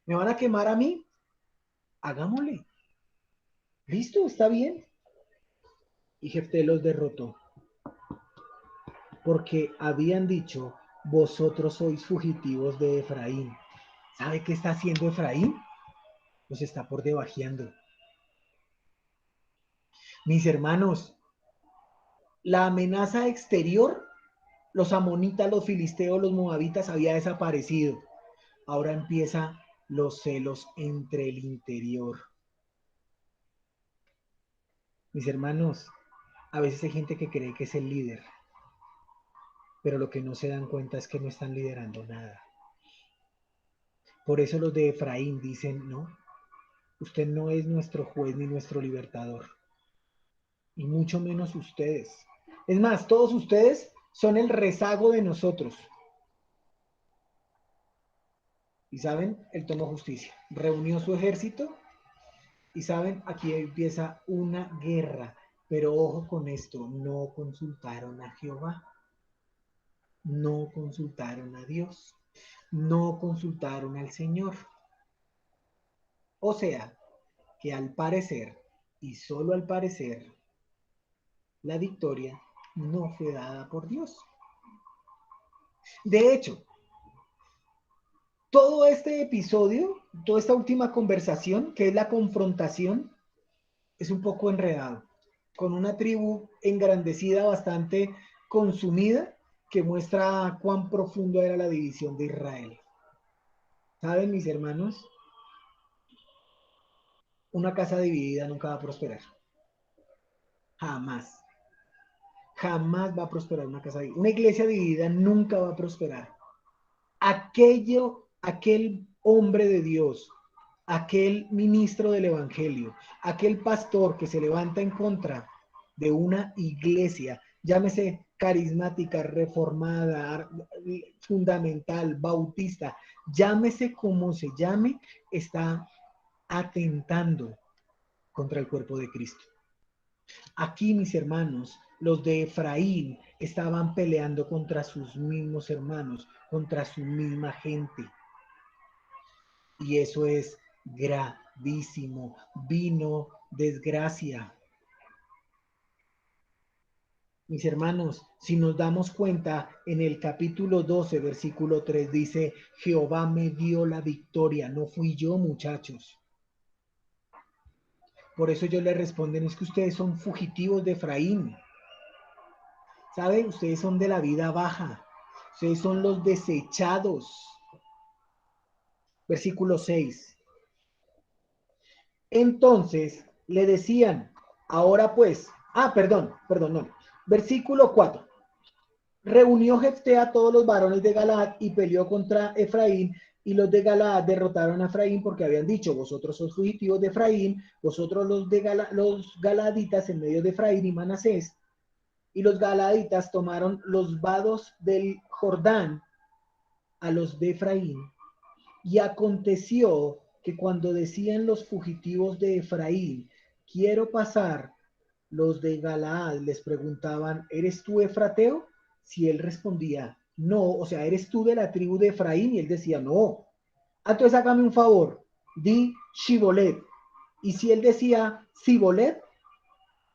¿me van a quemar a mí? Hagámosle. Listo, está bien. Y Jefté los derrotó, porque habían dicho, vosotros sois fugitivos de Efraín. ¿Sabe qué está haciendo Efraín? Los está por debajeando. Mis hermanos, la amenaza exterior, los amonitas, los filisteos, los moabitas, había desaparecido. Ahora empiezan los celos entre el interior. Mis hermanos, a veces hay gente que cree que es el líder, pero lo que no se dan cuenta es que no están liderando nada. Por eso los de Efraín dicen, no, usted no es nuestro juez ni nuestro libertador, y mucho menos ustedes. Es más, todos ustedes son el rezago de nosotros. Y saben, él tomó justicia, reunió su ejército y saben, aquí empieza una guerra. Pero ojo con esto, no consultaron a Jehová, no consultaron a Dios, no consultaron al Señor. O sea, que al parecer, y solo al parecer, la victoria no fue dada por Dios. De hecho, todo este episodio, toda esta última conversación, que es la confrontación, es un poco enredado, con una tribu engrandecida, bastante consumida, que muestra cuán profundo era la división de Israel. ¿Saben, mis hermanos? Una casa dividida nunca va a prosperar. Jamás. Jamás va a prosperar una casa dividida. Una iglesia dividida nunca va a prosperar. Aquel hombre de Dios, aquel ministro del evangelio, aquel pastor que se levanta en contra de una iglesia, llámese carismática, reformada, fundamental, bautista, llámese como se llame, está atentando contra el cuerpo de Cristo. Aquí, mis hermanos, los de Efraín estaban peleando contra sus mismos hermanos, contra su misma gente. Y eso es gravísimo. Vino desgracia. Mis hermanos, si nos damos cuenta, en el capítulo 12, versículo 3 dice, Jehová me dio la victoria, no fui yo, muchachos. Por eso ellos le responden, es que ustedes son fugitivos de Efraín. ¿Saben? Ustedes son de la vida baja. Ustedes son los desechados. Versículo 6. Entonces le decían, ahora pues, no. Versículo 4. Reunió Jefté a todos los varones de Galaad y peleó contra Efraín, y los de Galaad derrotaron a Efraín porque habían dicho, vosotros sois fugitivos de Efraín, vosotros los galaditas en medio de Efraín y Manasés, y los galaditas tomaron los vados del Jordán a los de Efraín, y aconteció que cuando decían los fugitivos de Efraín, quiero pasar, los de Galaad les preguntaban, ¿eres tú efrateo? Si él respondía, no, o sea, ¿eres tú de la tribu de Efraín? Y él decía, no. Entonces hágame un favor, di Shibolet. Y si él decía Sibolet,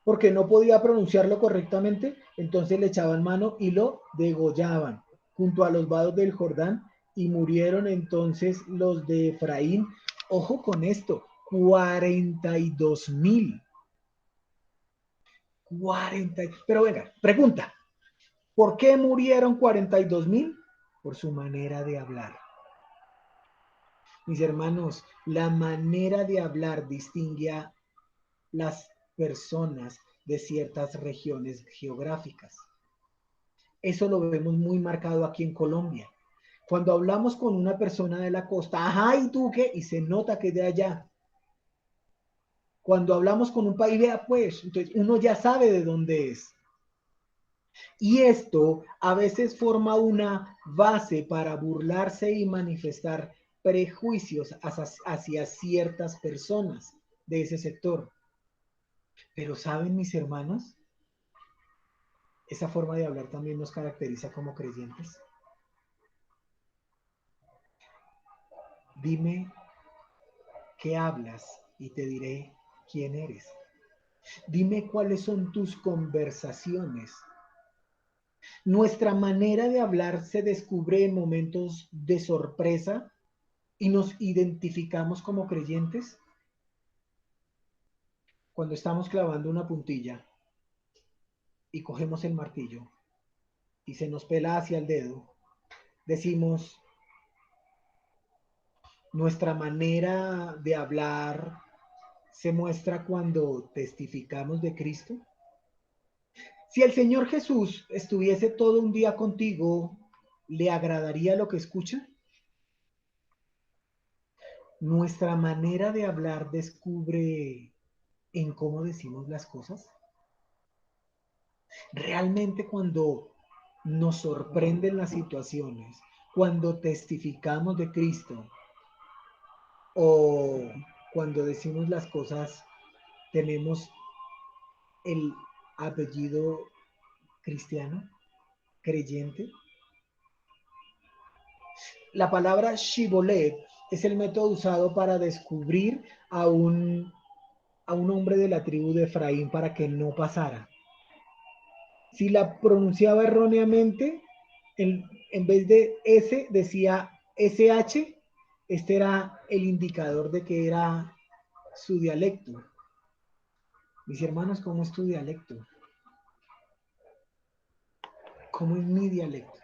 porque no podía pronunciarlo correctamente, entonces le echaban mano y lo degollaban junto a los vados del Jordán, y murieron entonces los de Efraín. Ojo con esto, 42,000. Pero venga, pregunta, ¿por qué murieron 42,000? Por su manera de hablar. Mis hermanos, la manera de hablar distingue a las personas de ciertas regiones geográficas. Eso lo vemos muy marcado aquí en Colombia. Cuando hablamos con una persona de la costa, ajá, ¿y tú qué? Y se nota que es de allá. Cuando hablamos con un país, vea pues, entonces uno ya sabe de dónde es. Y esto a veces forma una base para burlarse y manifestar prejuicios hacia ciertas personas de ese sector. Pero ¿saben, mis hermanos? Esa forma de hablar también nos caracteriza como creyentes. Dime qué hablas y te diré quién eres. Dime cuáles son tus conversaciones. Nuestra manera de hablar se descubre en momentos de sorpresa y nos identificamos como creyentes cuando estamos clavando una puntilla y cogemos el martillo y se nos pela hacia el dedo. Decimos, nuestra manera de hablar se muestra cuando testificamos de Cristo. Si el Señor Jesús estuviese todo un día contigo, ¿le agradaría lo que escucha? Nuestra manera de hablar descubre en cómo decimos las cosas. Realmente cuando nos sorprenden las situaciones, cuando testificamos de Cristo o cuando decimos las cosas, tenemos el apellido cristiano, creyente. La palabra Shibolet es el método usado para descubrir a un hombre de la tribu de Efraín para que no pasara. Si la pronunciaba erróneamente, en vez de S decía SH, este era el indicador de que era su dialecto. Mis hermanos, ¿cómo es tu dialecto? ¿Cómo es mi dialecto?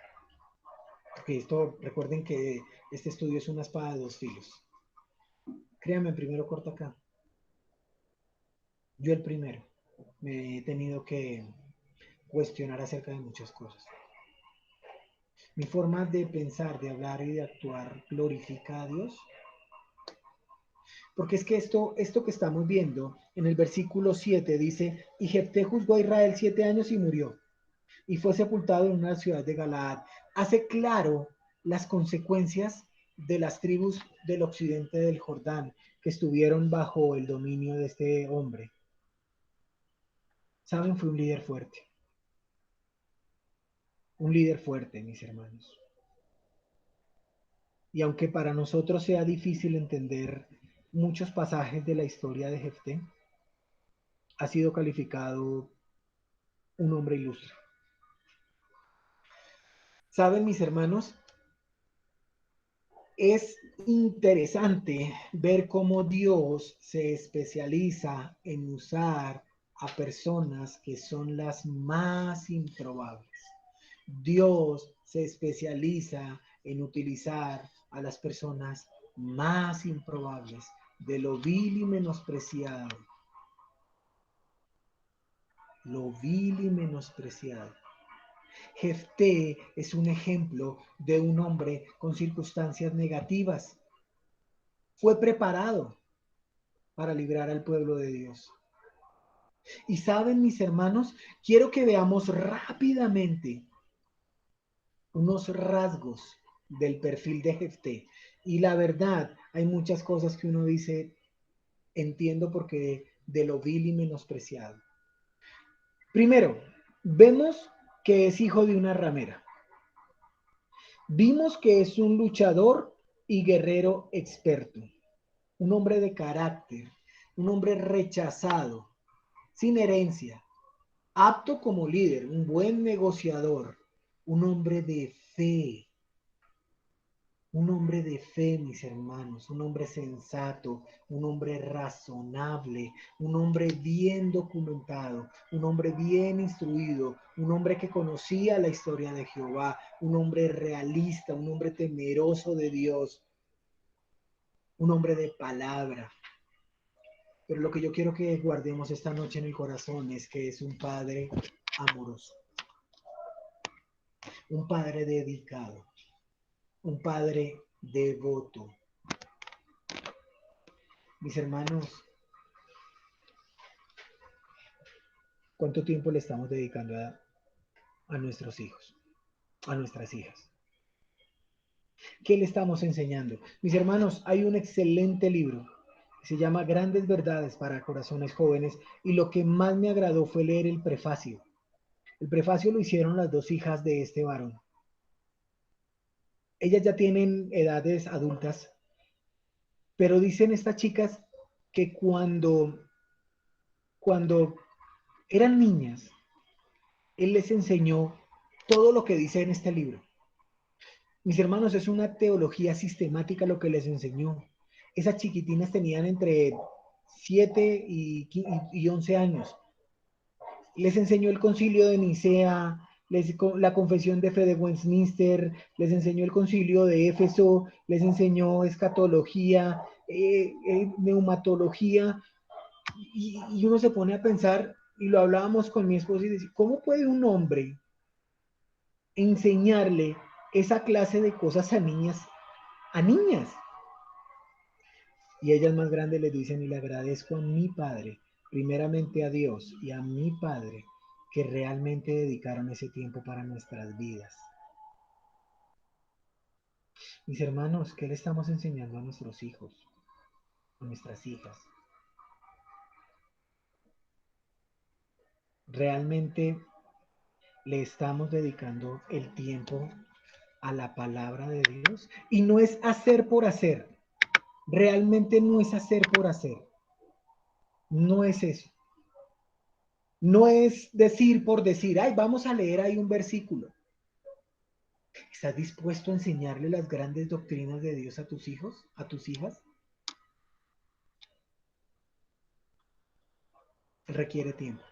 Porque esto, recuerden que este estudio es una espada de dos filos. Créanme, primero corto acá. Yo el primero me he tenido que cuestionar acerca de muchas cosas. Mi forma de pensar, de hablar y de actuar glorifica a Dios. Porque es que esto que estamos viendo en el versículo 7 dice, y Jefté juzgó a Israel 7 años y murió, y fue sepultado en una ciudad de Galaad. Hace claro las consecuencias de las tribus del occidente del Jordán que estuvieron bajo el dominio de este hombre. Saben, fue un líder fuerte. Un líder fuerte, mis hermanos. Y aunque para nosotros sea difícil entender muchos pasajes de la historia de Jefté, ha sido calificado un hombre ilustre. ¿Saben, mis hermanos? Es interesante ver cómo Dios se especializa en usar a personas que son las más improbables. Dios se especializa en utilizar a las personas más improbables, de lo vil y menospreciado. Lo vil y menospreciado. Jefté es un ejemplo de un hombre con circunstancias negativas. Fue preparado para librar al pueblo de Dios. Y saben, mis hermanos, quiero que veamos rápidamente unos rasgos del perfil de Jefté. Y la verdad, hay muchas cosas que uno dice, entiendo porque de lo vil y menospreciado. Primero, vemos que es hijo de una ramera. Vimos que es un luchador y guerrero experto, un hombre de carácter, un hombre rechazado, sin herencia, apto como líder, un buen negociador, un hombre de fe. Un hombre de fe, mis hermanos, un hombre sensato, un hombre razonable, un hombre bien documentado, un hombre bien instruido, un hombre que conocía la historia de Jehová, un hombre realista, un hombre temeroso de Dios, un hombre de palabra. Pero lo que yo quiero que guardemos esta noche en el corazón es que es un padre amoroso, un padre dedicado, un padre devoto. Mis hermanos, ¿cuánto tiempo le estamos dedicando a nuestros hijos, a nuestras hijas? ¿Qué le estamos enseñando? Mis hermanos, hay un excelente libro que se llama Grandes Verdades para Corazones Jóvenes y lo que más me agradó fue leer el prefacio. El prefacio lo hicieron las dos hijas de este varón. Ellas ya tienen edades adultas, pero dicen estas chicas que cuando eran niñas, él les enseñó todo lo que dice en este libro. Mis hermanos, es una teología sistemática lo que les enseñó. Esas chiquitinas tenían entre 7 y 11 años. Les enseñó el concilio de Nicea, la confesión de fe de Westminster, les enseñó el concilio de Éfeso, les enseñó escatología, neumatología, y uno se pone a pensar, y lo hablábamos con mi esposa, y decía, ¿cómo puede un hombre enseñarle esa clase de cosas a niñas? A niñas. Y ellas más grandes les dicen, y le agradezco a mi padre, primeramente a Dios y a mi padre, que realmente dedicaron ese tiempo para nuestras vidas. Mis hermanos, ¿qué le estamos enseñando a nuestros hijos, a nuestras hijas? ¿Realmente le estamos dedicando el tiempo a la palabra de Dios? Y no es hacer por hacer. Realmente no es hacer por hacer. No es eso. No es decir por decir, ay, vamos a leer ahí un versículo. ¿Estás dispuesto a enseñarle las grandes doctrinas de Dios a tus hijos, a tus hijas? Requiere tiempo.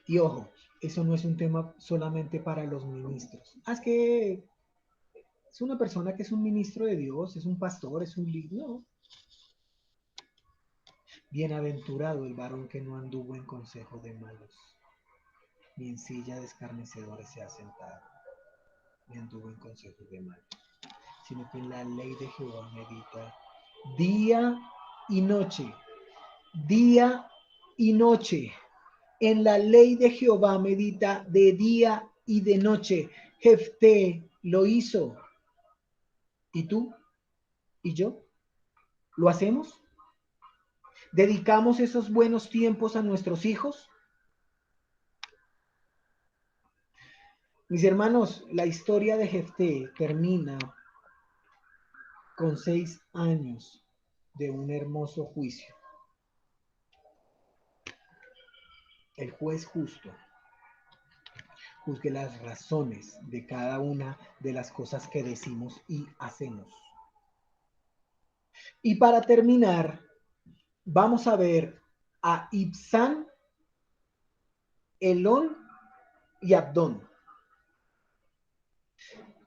Y ojo, eso no es un tema solamente para los ministros. Es que es una persona que es un ministro de Dios, es un pastor, es un líder. No. Bienaventurado el varón que no anduvo en consejo de malos, ni en silla de escarnecedores se ha sentado, ni anduvo en consejo de malos, sino que en la ley de Jehová medita día y noche, día y noche. En la ley de Jehová medita de día y de noche. Jefté lo hizo. ¿Y tú? ¿Y yo? ¿Lo hacemos? ¿Dedicamos esos buenos tiempos a nuestros hijos? Mis hermanos, la historia de Jefté termina con 6 años de un hermoso juicio. El juez justo juzgue las razones de cada una de las cosas que decimos y hacemos. Y para terminar, vamos a ver a Ibzán, Elón y Abdón.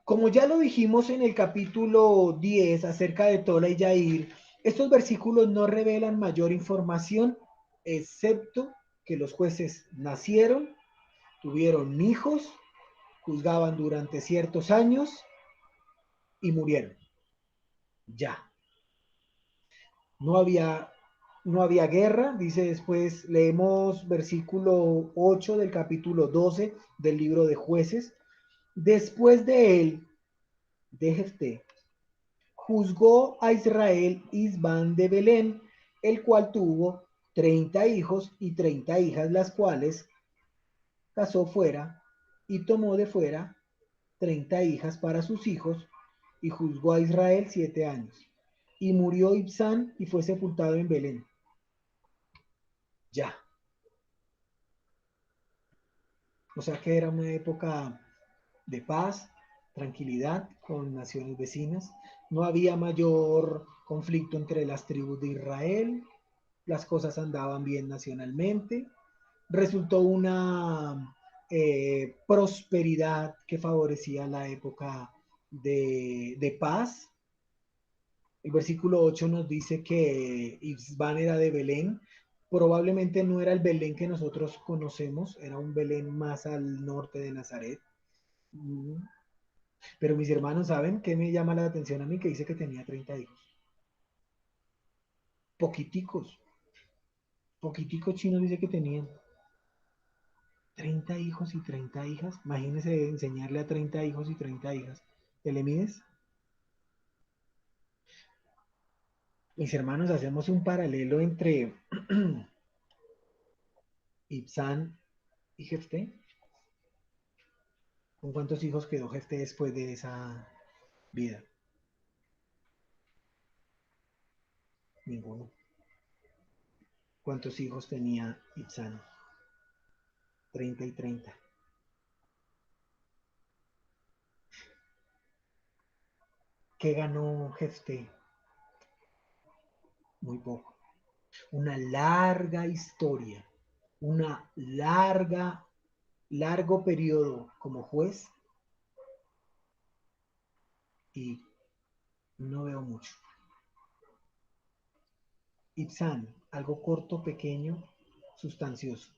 Como ya lo dijimos en el capítulo 10 acerca de Tola y Yair, estos versículos no revelan mayor información, excepto que los jueces nacieron, tuvieron hijos, juzgaban durante ciertos años y murieron. Ya. No había, no había guerra, dice después, leemos versículo 8 del capítulo 12 del libro de Jueces. Después de él, de Jefté, juzgó a Israel Isbán de Belén, el cual tuvo 30 hijos y 30 hijas, las cuales casó fuera y tomó de fuera 30 hijas para sus hijos, y juzgó a Israel 7 años. Y murió Ibzán y fue sepultado en Belén. Ya. O sea que era una época de paz, tranquilidad con naciones vecinas. No había mayor conflicto entre las tribus de Israel. Las cosas andaban bien nacionalmente. Resultó una prosperidad que favorecía la época de paz. El versículo 8 nos dice que Isbán era de Belén. Probablemente no era el Belén que nosotros conocemos, era un Belén más al norte de Nazaret. Pero mis hermanos, ¿saben qué me llama la atención a mí? Que dice que tenía 30 hijos. Poquiticos. Poquiticos chinos dice que tenían 30 hijos y 30 hijas. Imagínense enseñarle a 30 hijos y 30 hijas. ¿Te le mides? Mis hermanos, hacemos un paralelo entre Ibzán y Jefté. ¿Con cuántos hijos quedó Jefté después de esa vida? Ninguno. ¿Cuántos hijos tenía Ibzán? 30 y 30. ¿Qué ganó Jefté? Muy poco. Una larga historia, largo periodo como juez y no veo mucho. Ibzán, algo corto, pequeño, sustancioso.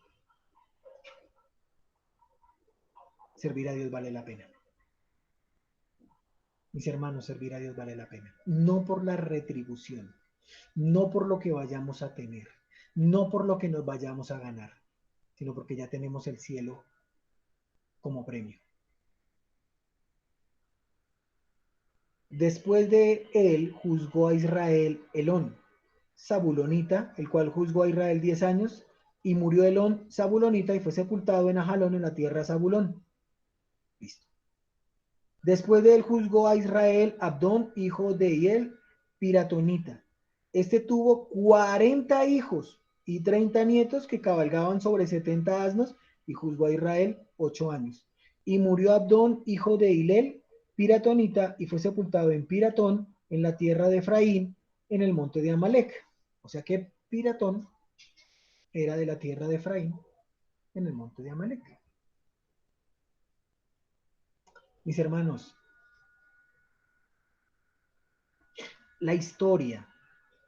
Servir a Dios vale la pena. Mis hermanos, servir a Dios vale la pena. No por la retribución, no por lo que vayamos a tener, no por lo que nos vayamos a ganar, sino porque ya tenemos el cielo como premio. Después de él juzgó a Israel Elón, Zabulonita, el cual juzgó a Israel 10 años, y murió Elón Zabulonita y fue sepultado en Ajalón en la tierra de Zabulón. Listo. Después de él juzgó a Israel Abdón, hijo de Hiel, Piratonita. Este tuvo 40 hijos y 30 nietos que cabalgaban sobre 70 asnos, y juzgó a Israel 8 años. Y murió Abdón, hijo de Hilel, Piratonita, y fue sepultado en Piratón, en la tierra de Efraín, en el monte de Amalek. O sea que Piratón era de la tierra de Efraín, en el monte de Amalek. Mis hermanos, la historia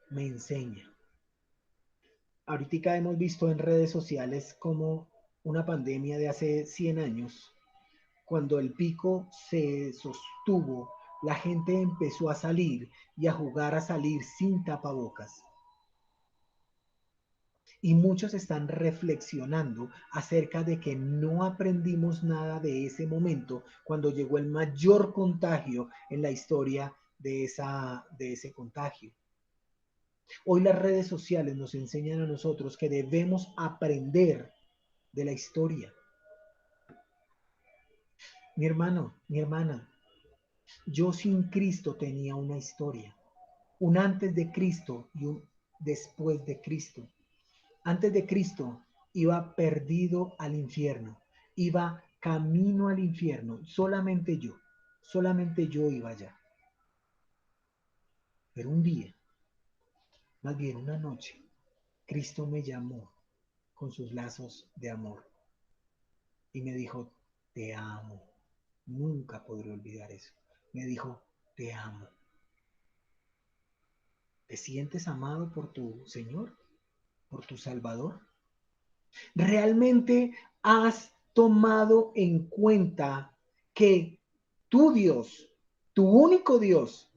me enseña. Ahorita hemos visto en redes sociales como una pandemia de hace 100 años, cuando el pico se sostuvo, la gente empezó a salir y a jugar a salir sin tapabocas. Y muchos están reflexionando acerca de que no aprendimos nada de ese momento cuando llegó el mayor contagio en la historia de ese contagio. Hoy las redes sociales nos enseñan a nosotros que debemos aprender de la historia. Mi hermano, mi hermana, yo sin Cristo tenía una historia, un antes de Cristo y un después de Cristo. Antes de Cristo iba perdido al infierno, iba camino al infierno, solamente yo iba allá. Pero un día, más bien una noche, Cristo me llamó con sus lazos de amor y me dijo, te amo. Nunca podré olvidar eso. Me dijo, te amo. ¿Te sientes amado por tu Señor? ¿Por tu Salvador? ¿Realmente has tomado en cuenta que tu Dios, tu único Dios,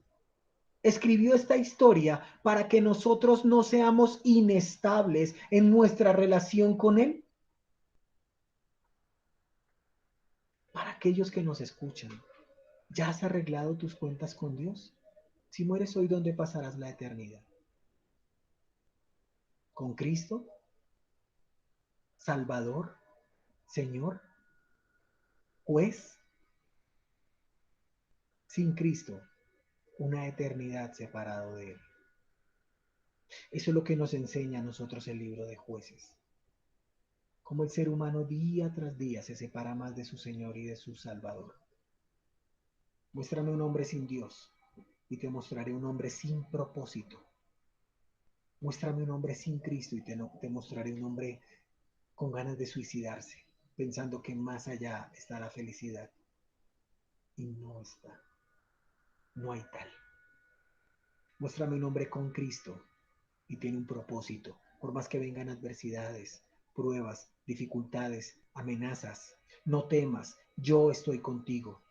escribió esta historia para que nosotros no seamos inestables en nuestra relación con Él? Para aquellos que nos escuchan, ¿ya has arreglado tus cuentas con Dios? Si mueres hoy, ¿dónde pasarás la eternidad? ¿Con Cristo? ¿Salvador? ¿Señor? ¿Juez? Sin Cristo, una eternidad separado de Él. Eso es lo que nos enseña a nosotros el libro de Jueces. Cómo el ser humano día tras día se separa más de su Señor y de su Salvador. Muéstrame un hombre sin Dios y te mostraré un hombre sin propósito. Muéstrame un hombre sin Cristo y te mostraré un hombre con ganas de suicidarse, pensando que más allá está la felicidad. Y no está. No hay tal. Muéstrame un hombre con Cristo y tiene un propósito, por más que vengan adversidades, pruebas, dificultades, amenazas. No temas, yo estoy contigo.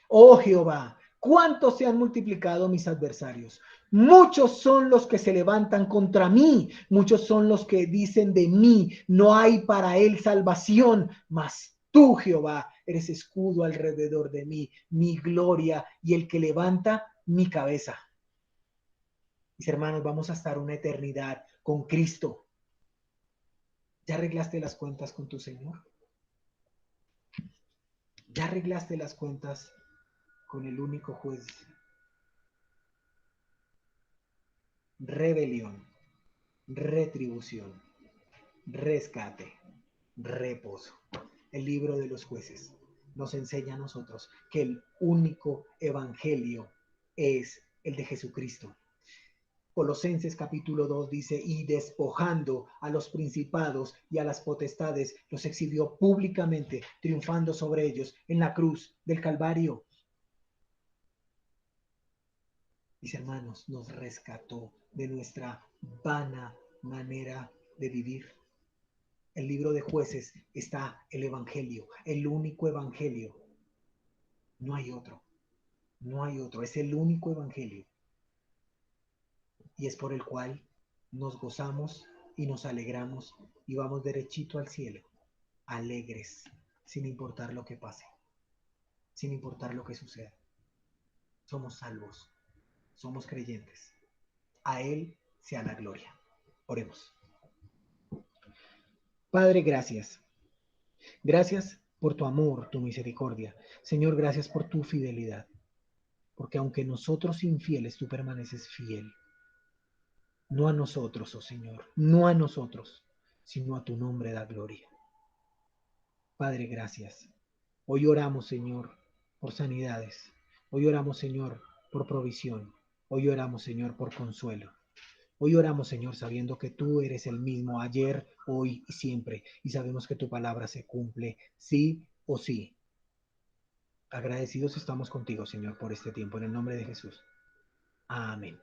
Oh Jehová, ¿cuántos se han multiplicado mis adversarios? Muchos son los que se levantan contra mí, muchos son los que dicen de mí, no hay para él salvación, mas tú, Jehová, eres escudo alrededor de mí, mi gloria y el que levanta mi cabeza. Mis hermanos, vamos a estar una eternidad con Cristo. ¿Ya arreglaste las cuentas con tu Señor? ¿Ya arreglaste las cuentas con el único juez? Rebelión, retribución, rescate, reposo. El libro de los jueces nos enseña a nosotros que el único evangelio es el de Jesucristo. Colosenses capítulo 2 dice, y despojando a los principados y a las potestades, los exhibió públicamente, triunfando sobre ellos en la cruz del Calvario. Mis hermanos, nos rescató de nuestra vana manera de vivir. El libro de Jueces está el Evangelio, el único Evangelio. No hay otro, no hay otro, es el único Evangelio. Y es por el cual nos gozamos y nos alegramos y vamos derechito al cielo, alegres, sin importar lo que pase, sin importar lo que suceda. Somos salvos, somos creyentes. A Él sea la gloria. Oremos. Padre, gracias. Gracias por tu amor, tu misericordia. Señor, gracias por tu fidelidad. Porque aunque nosotros infieles, tú permaneces fiel. No a nosotros, oh Señor, no a nosotros, sino a tu nombre da gloria. Padre, gracias. Hoy oramos, Señor, por sanidades. Hoy oramos, Señor, por provisión. Hoy oramos, Señor, por consuelo. Hoy oramos, Señor, sabiendo que tú eres el mismo ayer, hoy y siempre. Y sabemos que tu palabra se cumple, sí o sí. Agradecidos estamos contigo, Señor, por este tiempo. En el nombre de Jesús. Amén.